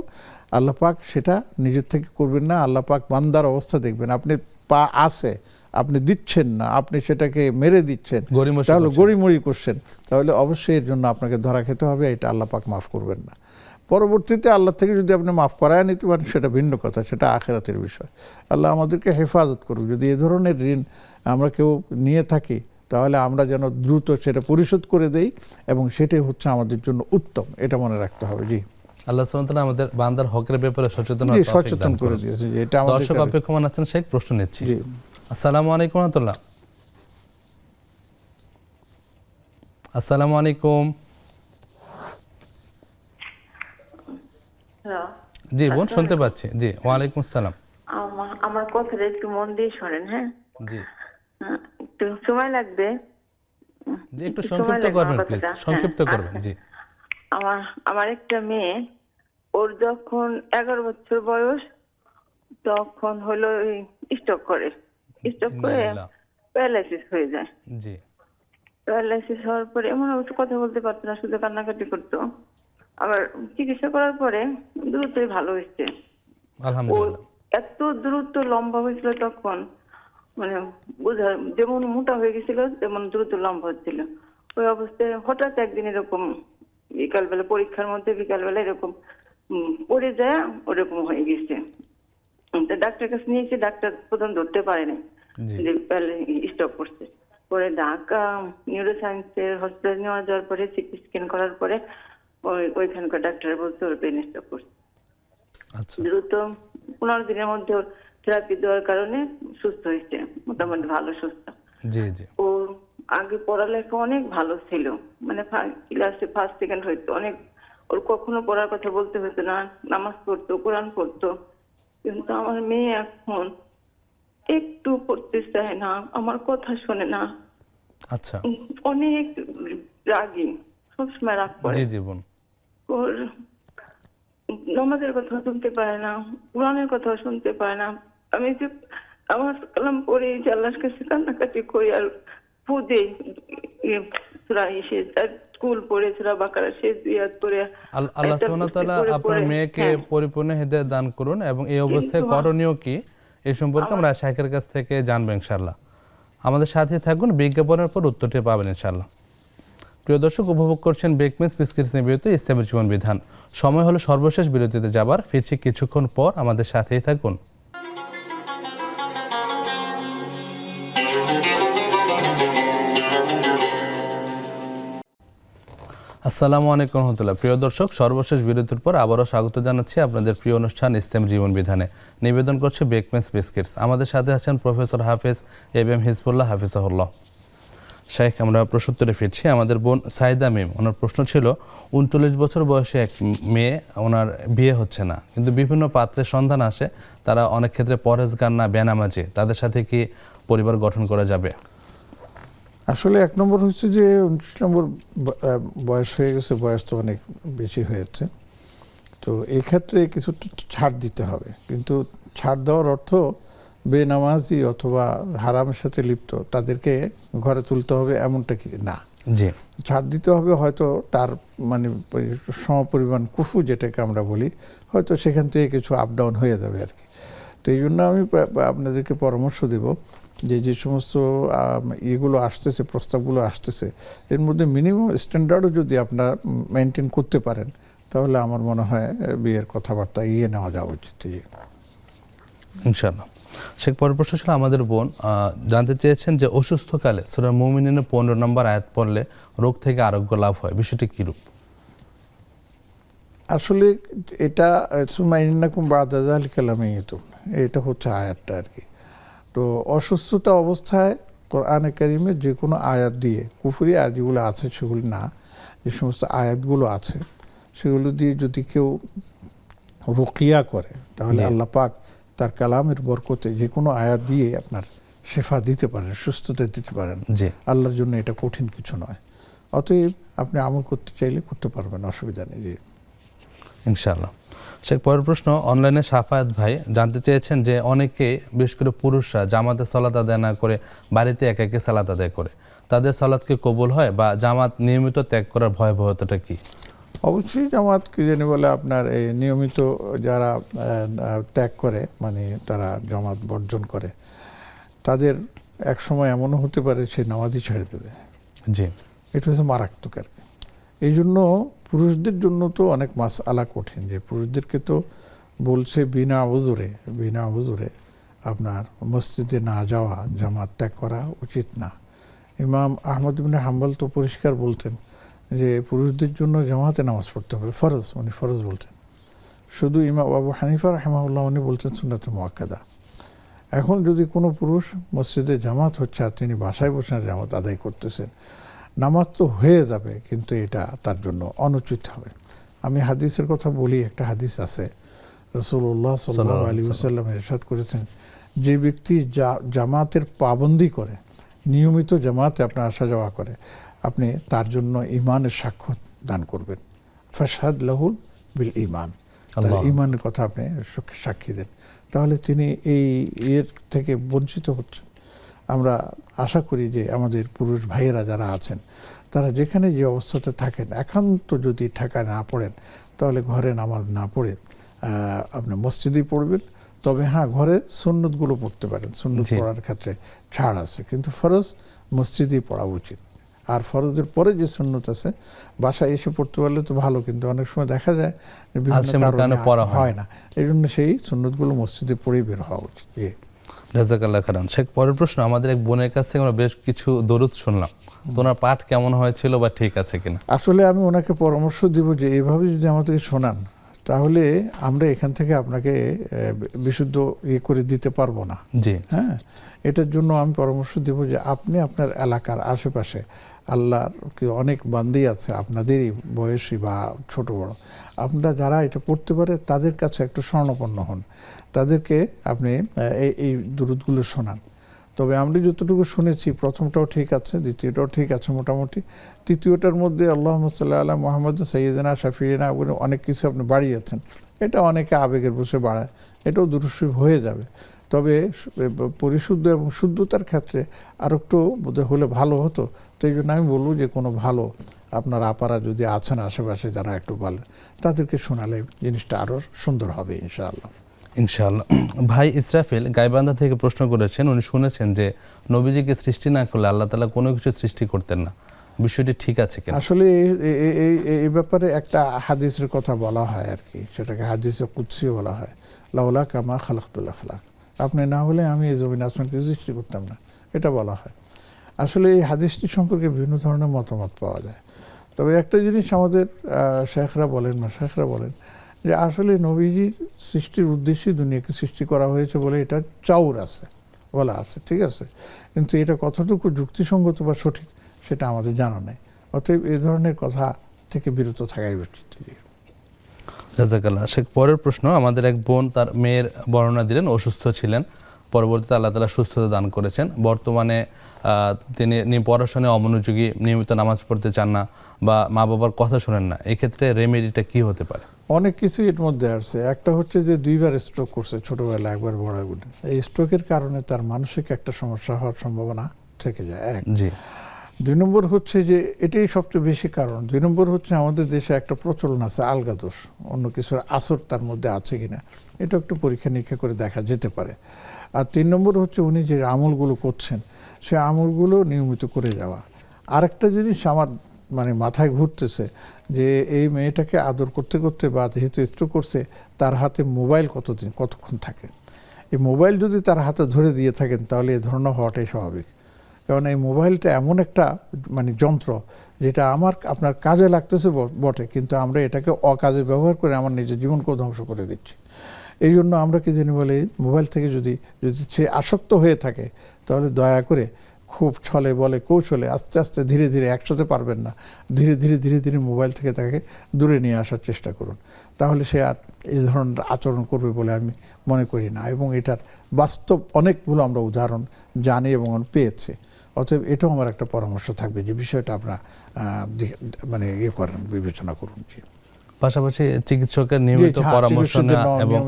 Speaker 2: আল্লাহ পাক সেটা নিজের থেকে করবেন না। আল্লাহ পাক বান্দার অবস্থা দেখবেন। আপনি পা আছে, আপনি দিচ্ছেন না, আপনি সেটাকে মেরে দিচ্ছেন, তাহলে গড়িমড়ি করছেন, তাহলে অবশ্যই এর জন্য আপনাকে ধরা খেতে হবে। এটা আল্লাহ পাক মাফ করবেন না। পরবর্তীতে আল্লাহ থেকে যদি আপনি মাফ করায় নিতে পারেন সেটা ভিন্ন কথা, সেটা আখিরাতের বিষয়। আল্লাহ আমাদেরকে হেফাজত করুক। যদি এ ধরনের ঋণ আমরা কেউ নিয়ে থাকি তাহলে আমরা যেন দ্রুত সেটা পরিশোধ করে দেই, এবং সেটাই হচ্ছে আমাদের জন্য উত্তম, এটা মনে রাখতে হবে। জি,
Speaker 1: আল্লাহ সুবহানাহু ওয়া তাআলা আমাদের বান্দার হকের ব্যাপারে
Speaker 2: সচেতন করে দিয়েছে। যে এটা আমাদের
Speaker 1: দর্শক অপেক্ষমান আছেন, শেখ প্রশ্ন নিচ্ছি।
Speaker 2: জি,
Speaker 1: আসসালামু আলাইকুম ওয়া রাহমাতুল্লাহ। আসসালামু আলাইকুম। জি বোন, শুনতে পাচ্ছি। জি, ওয়ালাইকুম আসসালাম।
Speaker 8: আমার কথাটা একটু মন দিয়ে শোনেন। হ্যাঁ,
Speaker 1: জি,
Speaker 8: একটু সময় লাগবে।
Speaker 1: জি, একটু সংক্ষিপ্ত করবেন প্লিজ, সংক্ষিপ্ত করবেন। জি,
Speaker 8: আমার একটা মেয়ে, ওর যখন 11 বছর বয়স তখন হলো স্ট্রোক করে প্যারালাইসিস হয়ে যায়।
Speaker 1: জি,
Speaker 8: প্যারালাইসিস হওয়ার পরে এমন অবস্থা, কথা বলতে পারতো না, শুধু কান্নাকাটি করতো। আবার চিকিৎসা করার পরে দ্রুতই ভালো হয়েছে।
Speaker 1: আলহামদুলিল্লাহ।
Speaker 8: এত দ্রুত লম্বা হয়েছিল তখন, মানে বোঝা, যেমন মোটা হয়ে গেছিল তেমন দ্রুত লম্বা হচ্ছিল। ওই অবস্থায় হঠাৎ একদিন এরকম বিকালবেলা, পরীক্ষার মধ্যে বিকালবেলা এরকম পড়ে যায়, ওরকম হয়ে গেছে। ডাক্তার কাছে নিয়েছে, ডাক্তার প্রথম ধরতে পারেনি যে স্ট্রোক করছে। পরে ঢাকা নিউরোসায়েন্সের হসপিটাল নেওয়া যাওয়ার পরে সিটি স্ক্যান করার পরে ওইখানকার ডাক্তার বলতে ওর ব্রেন স্ট্রোক করছে। দ্রুত 15 দিনের মধ্যে থেরাপি দেওয়ার কারণে সুস্থ হয়েছে, মোটামুটি ভালো সুস্থ।
Speaker 1: জি জি।
Speaker 8: ওর আগে পড়ালেখা অনেক ভালো ছিল, মানে ক্লাসে ফার্স্ট সেকেন্ড হইতো, অনেক, ওর কখনো পড়ার কথা বলতে হতো না, নামাজ পড়তো, কোরআন পড়তো। কিন্তু আমার মেয়ে এখন একটু পড়তে চায় না, আমার কথা শোনে না।
Speaker 1: আচ্ছা,
Speaker 8: অনেক রাগী, সবসময় রাগ করে।
Speaker 1: জি জীবন,
Speaker 8: ওর নামাজের কথা শুনতে পারে না, কোরআনের কথা শুনতে পারে না। আমি যে আমার কালাম পড়ে যে আল্লাহর কাছে কান্নাকাটি করি আর পুজে স্কুল পড়ে সূরা বাকারা শেষ দুইয়াত পড়ে।
Speaker 1: আল্লাহ সুবহানাহু ওয়া তাআলা আপনার মেয়েকে পরিপূর্ণ হিদায়াত দান করুন, এবং এই অবস্থায় করণীয় কি এই সম্পর্কে আমরা শাইখের কাছ থেকে জানবো ইনশাআল্লাহ। আমাদের সাথে থাকুন, বিজ্ঞাপনের পর উত্তরটি পাবেন ইনশাআল্লাহ। প্রিয় দর্শক, উপভোগ করছেন বেকমেন্স বিস্কিটস নিবেদিত ইসলামের জীবন বিধান। সময় হলো সর্বশেষ বিরতিতে যাবার, ফিরছি কিছুক্ষণ পর, আমাদের সাথেই থাকুন। আসসালামু আলাইকুম রহমতুল্লাহ। প্রিয় দর্শক, সর্বশেষ বিরতির পর আবারও স্বাগত জানাচ্ছি আপনাদের প্রিয় অনুষ্ঠান ইসলাম জীবন বিধানে। নিবেদন করছে বেকমেন্স বিস্কিটস। আমাদের সাথে আছেন প্রফেসর হাফেজ এবিএম হিজবুল্লাহ হাফিজাহুল্লাহ। শেখ, আমরা প্রশ্নোত্তরে ফিরছি। আমাদের বোন সাইদা মিম, ওনার প্রশ্ন ছিল 39 বছর বয়সে এক মেয়ে, ওনার বিয়ে হচ্ছে না, কিন্তু বিভিন্ন পাত্রের সন্ধান আসে, তারা অনেক ক্ষেত্রে পরহেজগার না, বেনামাজি, তাদের সাথে কি পরিবার গঠন করা যাবে?
Speaker 2: আসলে এক নম্বর হচ্ছে যে 29 নম্বর বয়স হয়ে গেছে, বয়স তো অনেক বেশি হয়েছে, তো এই ক্ষেত্রে কিছু ছাড় দিতে হবে। কিন্তু ছাড় দেওয়ার অর্থ বেনামাজি অথবা হারামের সাথে লিপ্ত তাদেরকে ঘরে তুলতে হবে এমনটা কি না।
Speaker 1: জি,
Speaker 2: ছাড় দিতে হবে হয়তো তার মানে সমপরিমাণ কুফু যেটাকে আমরা বলি, হয়তো সেখান থেকে কিছু আপ ডাউন হয়ে যাবে আর কি। তো এই জন্য আমি আপনাদেরকে পরামর্শ দেব যে যে সমস্ত ইয়েগুলো আসতেছে, প্রস্তাবগুলো আসতেছে, এর মধ্যে মিনিমাম স্ট্যান্ডার্ডও যদি আপনারা মেনটেন করতে পারেন, তাহলে আমার মনে হয় বিয়ের কথাবার্তা নেওয়া যাওয়া উচিত।
Speaker 1: ইনশাআল্লাহ। শেখ, পরের প্রশ্ন ছিল আমাদের বোন জানতে চেয়েছেন যে অসুস্থকালে সূরা মুমিনুনের 15 নম্বর আয়াত পড়লে রোগ থেকে আরোগ্য লাভ হয়, বিষয়টি কিরূপ?
Speaker 2: আসলে এটা সুমাইনাকুম বাদা যালিকা লামাইয়াতুন, এটা হচ্ছে আয়াতটা আর কি। তো অসুস্থতা অবস্থায় কোরআনে কারিমে যে কোনো আয়াত দিয়ে, কুফরি আয়াতগুলো আছে সেগুলি না, যে সমস্ত আয়াতগুলো আছে সেগুলো দিয়ে যদি কেউ রুকিয়া করে, তাহলে আল্লাহ পাক তার কালামের বরকতে যে কোনো আয়াত দিয়ে আপনার শেফা দিতে পারেন, সুস্থতা দিতে পারেন। আল্লাহর জন্য এটা কঠিন কিছু নয়। অতএব আপনি আমল করতে চাইলে করতে পারবেন, অসুবিধা নেই।
Speaker 1: ইনশাআল্লাহ। শেখ, পরের প্রশ্ন অনলাইনে সাফায়াত ভাই জানতে চেয়েছেন যে অনেকে বিশেষ করে পুরুষরা জামাতে সালাত আদায় না করে বাড়িতে একা একা সালাত আদায় করে, তাদের সালাত কি কবুল হয় বা জামাত নিয়মিত ত্যাগ করার ভয়াবহতাটা কি?
Speaker 2: অবশ্যই জামাত কি জানি বলে আপনার এই নিয়মিত যারা ত্যাগ করে, মানে তারা জামাত বর্জন করে, তাদের এক সময় এমনও হতে পারে সে নামাজই ছেড়ে দেবে।
Speaker 1: জি,
Speaker 2: এটা হচ্ছে মারাত্মক আর কি। এই জন্য পুরুষদের জন্য তো অনেক মাসআলা কঠিন, যে পুরুষদেরকে তো বলছে বিনা উযুরে আপনার মসজিদে না যাওয়া, জামাত ত্যাগ করা উচিত না। ইমাম আহমদ ইবনে হাম্বল তো পরিষ্কার বলতেন যে পুরুষদের জন্য জামাতে নামাজ পড়তে হবে, ফরজ, উনি ফরজ বলতেন। শুধু ইমাম আবু হানিফা রাহিমাহুল্লাহ উনি বলতেন সুন্নাতে মুআক্কাদা। এখন যদি কোনো পুরুষ মসজিদে জামাত হচ্ছে আর তিনি বাসায় বসে জামাত আদায় করতেছেন, নামাজ তো হয়ে যাবে কিন্তু এটা তার জন্য অনুচিত হবে। আমি হাদিসের কথা বলি, একটা হাদিস আছে, রাসূলুল্লাহ সাল্লাল্লাহু আলাইহি ওয়াসাল্লাম ইরশাদ করেছেন, যে ব্যক্তি জামাতের পাবন্দি করে, নিয়মিত জামাতে আপনার আসা যাওয়া করে, আপনি তার জন্য ঈমানের সাক্ষ্য দান করবেন। ফাশহাদ লাহুল বিল ঈমান, তার ঈমানের কথা আপনি সাক্ষী দেন, তাহলে তিনি এই এর থেকে বঞ্চিত হচ্ছেন। আমরা আশা করি যে আমাদের পুরুষ ভাইয়েরা যারা আছেন তারা যেখানে যে অবস্থাতে থাকেন, একান্ত যদি ঠেকায় না পড়েন তাহলে ঘরে নামাজ না পড়ে আপনি মসজিদেই পড়বেন। তবে হ্যাঁ, ঘরে সুন্নতগুলো পড়তে পারেন, সুন্নত পড়ার ক্ষেত্রে ছাড় আছে, কিন্তু ফরজ মসজিদেই পড়া উচিত। আর ফরজের পরে যে সুন্নত আছে বাসায় এসে পড়তে পারলে তো ভালো, কিন্তু অনেক সময় দেখা যায় বিভিন্ন কারণে হয় না, এই জন্য সেই সুন্নতগুলো মসজিদে পড়েই বের হওয়া উচিত।
Speaker 1: জাযাকাল্লাহ খাইরান। শেখ, পরের প্রশ্ন আমাদের এক বোনের কাছ থেকে আমরা বেশ কিছু দরুদ শুনলাম, তো ওনার পাঠ কেমন হয়েছিল বা ঠিক আছে কিনা?
Speaker 2: আসলে আমি ওনাকে পরামর্শ দিব যে এইভাবে যদি আমাদেরকে শোনান তাহলে আমরা এখান থেকে আপনাকে বিশুদ্ধ করে দিতে পারবো না।
Speaker 1: জি,
Speaker 2: হ্যাঁ, এটার জন্য আমি পরামর্শ দেব যে আপনি আপনার এলাকার আশেপাশে আল্লাহর অনেক বান্দি আছে আপনাদেরই বয়সী বা ছোট বড়, আপনারা যারা এটা পড়তে পারে তাদের কাছে একটু শরণাপন্ন হন, তাদেরকে আপনি এই দুরূদগুলো শোনান। তবে আমরা যতটুকু শুনেছি প্রথমটাও ঠিক আছে, দ্বিতীয়টাও ঠিক আছে মোটামুটি, তৃতীয়টার মধ্যে আল্লাহুম্মা সাল্লি আলা মুহাম্মাদ সাইয়্যিদিনা শাফিঈনা অনেক কিছু আপনি বাড়িয়েছেন, এটা অনেকে আবেগের বসে বাড়ায়, এটাও দুরূদ শরীফ হয়ে যাবে। তবে পরিশুদ্ধ এবং শুদ্ধতার ক্ষেত্রে আর একটু বোধহয় হলে ভালো হতো। তো এই জন্য আমি বলবো যে কোনো ভালো আপনার আপারা যদি আছেন আশেপাশে যারা একটু বলেন, তাদেরকে শোনালে জিনিসটা আরও সুন্দর হবে ইনশাআল্লাহ।
Speaker 1: ইনশাআল্লাহ। ভাই ইসরাফিল গাইবান্ধা থেকে প্রশ্ন করেছেন, উনি শুনেছেন যে নবীজিকে সৃষ্টি না করলে আল্লাহ তাআলা কোনো কিছু সৃষ্টি করতেন না, বিষয়টি ঠিক আছে কিনা?
Speaker 2: আসলে এই ব্যাপারে একটা হাদিসের কথা বলা হয় আর কি, সেটাকে হাদিসে কুদসি বলা হয়, লাউলা কামা খালাকতুল আফলাক, আপনি না হলে আমি এই জমিন আসমানকে সৃষ্টি করতাম না, এটা বলা হয়। আসলে এই হাদিসটি সম্পর্কে বিভিন্ন ধরনের মতামত পাওয়া যায়। তবে একটা জিনিস আমাদের শেখরা বলেন যে আসলে নবীজির সৃষ্টির উদ্দেশ্যে দুনিয়াকে সৃষ্টি করা হয়েছে বলে এটা চাউর আছে, বলা আছে, ঠিক আছে, কিন্তু এটা কতটুকু যুক্তিসঙ্গত বা সঠিক সেটা আমাদের জানা নেই। অতএব এই ধরনের কথা থেকে বিরত থাকাই উচিত।
Speaker 1: জাযাকাল্লাহ। শেখ, পরের প্রশ্ন আমাদের এক বোন তার মেয়ের বর্ণনা দিলেন, অসুস্থ ছিলেন, পরবর্তীতে আল্লাহ তাআলা সুস্থতা দান করেছেন, বর্তমানে তিনি পড়াশোনায় অমনোযোগী, নিয়মিত নামাজ পড়তে চান না বা মা বাবার কথা শোনেন না, এক্ষেত্রে রেমেডিটা কি হতে পারে?
Speaker 2: অনেক কিছু এর মধ্যে আসছে। একটা হচ্ছে যে 2বার স্ট্রোক করছে ছোটবেলা, একবার বড় গুণে, এই স্ট্রোকের কারণে তার মানসিক একটা সমস্যা হওয়ার সম্ভাবনা থেকে যায়, এক।
Speaker 1: জি।
Speaker 2: 2 নম্বর হচ্ছে যে এটাই সবচেয়ে বেশি কারণ। 2 নম্বর হচ্ছে আমাদের দেশে একটা প্রচলন আছে আলগা দোষ, অন্য কিছুর আসর তার মধ্যে আছে কিনা, এটা একটু পরীক্ষা নিরীক্ষা করে দেখা যেতে পারে। আর 3 নম্বর হচ্ছে উনি যে আমলগুলো করছেন সে আমলগুলো নিয়মিত করে যাওয়া। আরেকটা জিনিস আমার মাথায় ঘুরতেছে যে এই মেয়েটাকে আদর করতে করতে বা যেহেতু স্ট্রোক করছে তার হাতে মোবাইল কতক্ষণ থাকে। এই মোবাইল যদি তার হাতে ধরে দিয়ে থাকেন তাহলে এ ধরনের হওয়াটাই স্বাভাবিক, কারণ এই মোবাইলটা এমন একটা যন্ত্র যেটা আপনার কাজে লাগতেছে বটে, কিন্তু আমরা এটাকে অকাজে ব্যবহার করে আমার নিজের জীবনকেও ধ্বংস করে দিচ্ছি। এই জন্য আমরা কি জানি বলে মোবাইল থেকে যদি সে আসক্ত হয়ে থাকে তাহলে দয়া করে খুব ছলে বলে কৌশলে আস্তে আস্তে ধীরে ধীরে, একসাথে পারবেন না, ধীরে ধীরে মোবাইল থেকে তাকে দূরে নিয়ে আসার চেষ্টা করুন, তাহলে সে আর এই ধরনের আচরণ করবে বলে আমি মনে করি না। এবং এটার বাস্তব অনেকগুলো আমরা উদাহরণ জানি এবং পেয়েছি। অতএব এটাও আমার একটা পরামর্শ থাকবে যে বিষয়টা আপনারা করেন, বিবেচনা করুন। জি,
Speaker 1: পাশাপাশি চিকিৎসকের নিয়মিত পরামর্শ নেওয়া এবং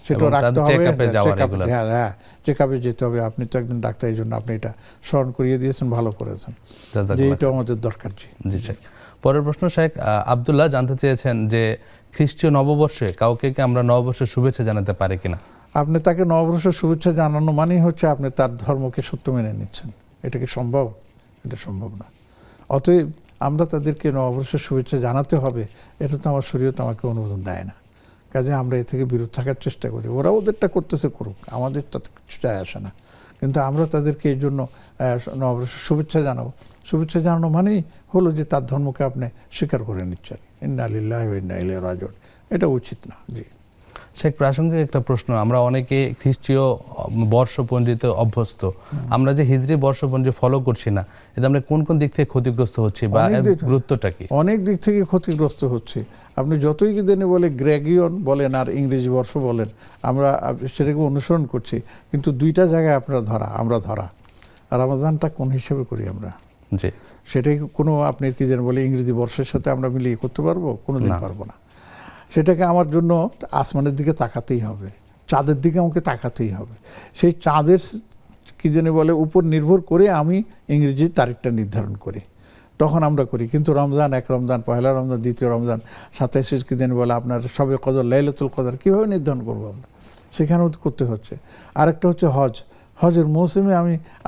Speaker 2: সেটা রাখতে হবে,
Speaker 1: চেকআপে যাওয়া রেগুলার।
Speaker 2: হ্যাঁ চেকআপে যেতে হবে। আপনি তো একজন ডাক্তার, এই জন্য আপনি এটা স্মরণ করিয়ে দিয়েছেন, ভালো করেছেন, যে এটা আমাদের দরকার।
Speaker 1: জি শেখ। পরের প্রশ্ন শেখ আব্দুল্লাহ জানতে চেয়েছেন যে খ্রিস্টীয় নববর্ষে কাউকে কি আমরা নববর্ষের শুভেচ্ছা জানাতে পারি কিনা?
Speaker 2: আপনি তাকে নববর্ষের শুভেচ্ছা জানানো মানেই হচ্ছে আপনি তার ধর্মকে সত্য মেনে নিচ্ছেন। এটা কি সম্ভব? এটা সম্ভব না। অতএব আমরা তাদেরকে নববর্ষের শুভেচ্ছা জানাতে হবে, এটা তো আমার শরীয়ত আমাকে অনুমোদন দেয় না। কাজে আমরা এ থেকে বিরত থাকার চেষ্টা করি। ওরা ওদেরটা করতেছে, করুক, আমাদের তাতে কিছু যায় আসে না। কিন্তু আমরা তাদেরকে এই জন্য নববর্ষের শুভেচ্ছা জানাবো। শুভেচ্ছা জানানো মানেই হলো যে তার ধর্মকে আপনি স্বীকার করে নিচ্ছেন। ইন্না লিল্লাহি ওয়া ইন্না ইলাইহি রাজিউন। এটা উচিত না। জি
Speaker 1: শেখ, প্রাসঙ্গিক একটা প্রশ্ন। আমরা অনেকে খ্রিস্টীয় বর্ষপঞ্জিতে অভ্যস্ত, আমরা যে হিজরি বর্ষপঞ্জি ফলো করছি না, এতে আমরা কোন কোন দিক থেকে ক্ষতিগ্রস্ত হচ্ছি বা এর গুরুত্বটা কি?
Speaker 2: অনেক দিক থেকে ক্ষতিগ্রস্ত হচ্ছে। আপনি যতই কি দেনে বলে গ্রেগরিয়ন বলেন আর ইংরেজি বর্ষ বলেন, আমরা সেটাকে অনুসরণ করছি, কিন্তু দুইটা জায়গায় আপনারা ধরা, আমরা ধরা। আর রমাদানটা কোন হিসেবে করি আমরা?
Speaker 1: জি,
Speaker 2: সেটাই কোনো আপনি কি যেন বলে ইংরেজি বর্ষের সাথে আমরা মিলিয়ে করতে পারবো? কোনোদিন পারবো না। সেটাকে আমার জন্য আসমানের দিকে তাকাতেই হবে, চাঁদের দিকে আমাকে তাকাতেই হবে। সেই চাঁদের কি যেন বলে উপর নির্ভর করে আমি ইংরেজি তারিখটা নির্ধারণ করি, তখন আমরা করি। কিন্তু রমজান, এক রমজান, পয়লা রমজান, দ্বিতীয় রমজান, 27 কি যেন বলে আপনার সবে কদর, লাইলাতুল কদর কীভাবে নির্ধারণ করবো আমরা? সেখানেও করতে হচ্ছে। আরেকটা হচ্ছে হজ। হজের মৌসুমে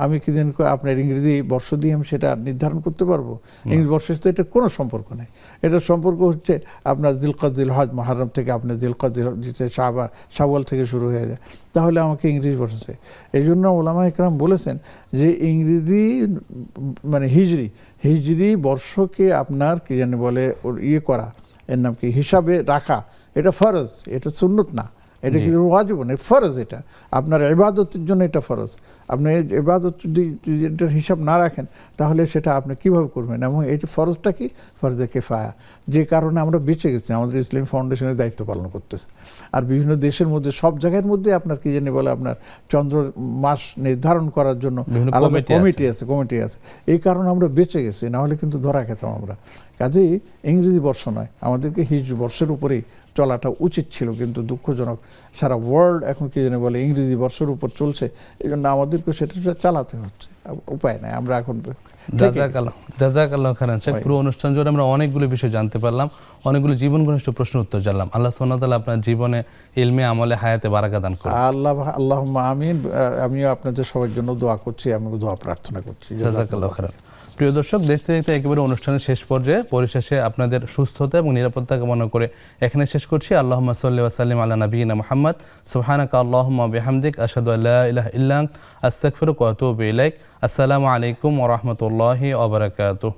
Speaker 2: আমি কি দিন আপনার ইংরেজি বর্ষ দিয়ে আমি সেটা নির্ধারণ করতে পারবো? ইংরেজি বর্ষের সাথে এটা কোনো সম্পর্ক নেই। এটার সম্পর্ক হচ্ছে আপনার জিলকদ-জিল হজ, মুহররম থেকে আপনার জিলকদ-জিল শাওয়াল থেকে শুরু হয়ে যায়। তাহলে আমাকে ইংরেজি বর্ষ চাই। এই জন্য ওলামা ইকরাম বলেছেন যে ইংরেজি মানে হিজরি বর্ষকে আপনার কি জানি বলে ইয়ে করা, এর নাম কি হিসাবে রাখা, এটা ফরজ, এটা সুন্নত না। এটা কিন্তু ওয়াজিব না, ফরজ। এটা আপনার ইবাদতের জন্য এটা ফরজ। আপনি ইবাদত যদি এটার হিসাব না রাখেন তাহলে সেটা আপনি কীভাবে করবেন? এবং এই ফরজটা কি? ফরজে কিফায়া, যে কারণে আমরা বেঁচে গেছি, আমাদের ইসলামী ফাউন্ডেশনের দায়িত্ব পালন করতেছে। আর বিভিন্ন দেশের মধ্যে সব জায়গার মধ্যে আপনার কি জানি বলে আপনার চন্দ্র মাস নির্ধারণ করার জন্য আলাদা কমিটি আছে। এই কারণে আমরা বেঁচে গেছি, না হলে কিন্তু ধরা খেতাম আমরা। কাজেই ইংরেজি বর্ষ নয়, আমাদেরকে হিজরি বর্ষের উপরেই চলাটা উচিত ছিল। কিন্তু দুঃখজনক সারা ওয়ার্ল্ড এখন কি জানি বলে ইংরেজি বর্ষের উপর চলছে, এই জন্য আমাদেরকে সেটা চালাতে হচ্ছে, উপায় নাই। আমরা এখন
Speaker 1: জাযাকাল্লাহ খাইরান শেখ। পুরো অনুষ্ঠান জুড়ে আমরা অনেকগুলো বিষয় জানতে পারলাম, অনেকগুলো জীবন ঘনিষ্ঠ প্রশ্ন উত্তর জানলাম। আল্লাহ সুবহানাহু ওয়া তাআলা আপনার জীবনে ইলমে আমলে হায়াতে বারাকা দান করুন।
Speaker 2: আল্লাহুম্মা আমিন। আমিও আপনাদের সবার জন্য দোয়া করছি, আমি দোয়া প্রার্থনা করছি।
Speaker 1: জাযাকাল্লাহ খাইরান। প্রিয় দর্শক, দেখতে দেখতে একেবারে অনুষ্ঠানের শেষ পর্যায়ে, পরিশেষে আপনাদের সুস্থতা এবং নিরাপত্তা কামনা করে এখানে শেষ করছি। আল্লাহুম্মা সাল্লি ওয়া সাল্লিম আলা নাবিয়িনা মুহাম্মদ। সুবহানাকা আল্লাহুম্মা ওয়া বিহামদিক, আশহাদু আল্লা ইলাহা ইল্লা আনতা, আস্তাগফিরুকা ওয়া আতুবু ইলাইক। আসসালামু আলাইকুম ওয়া রাহমাতুল্লাহি ওয়া বারাকাতুহু।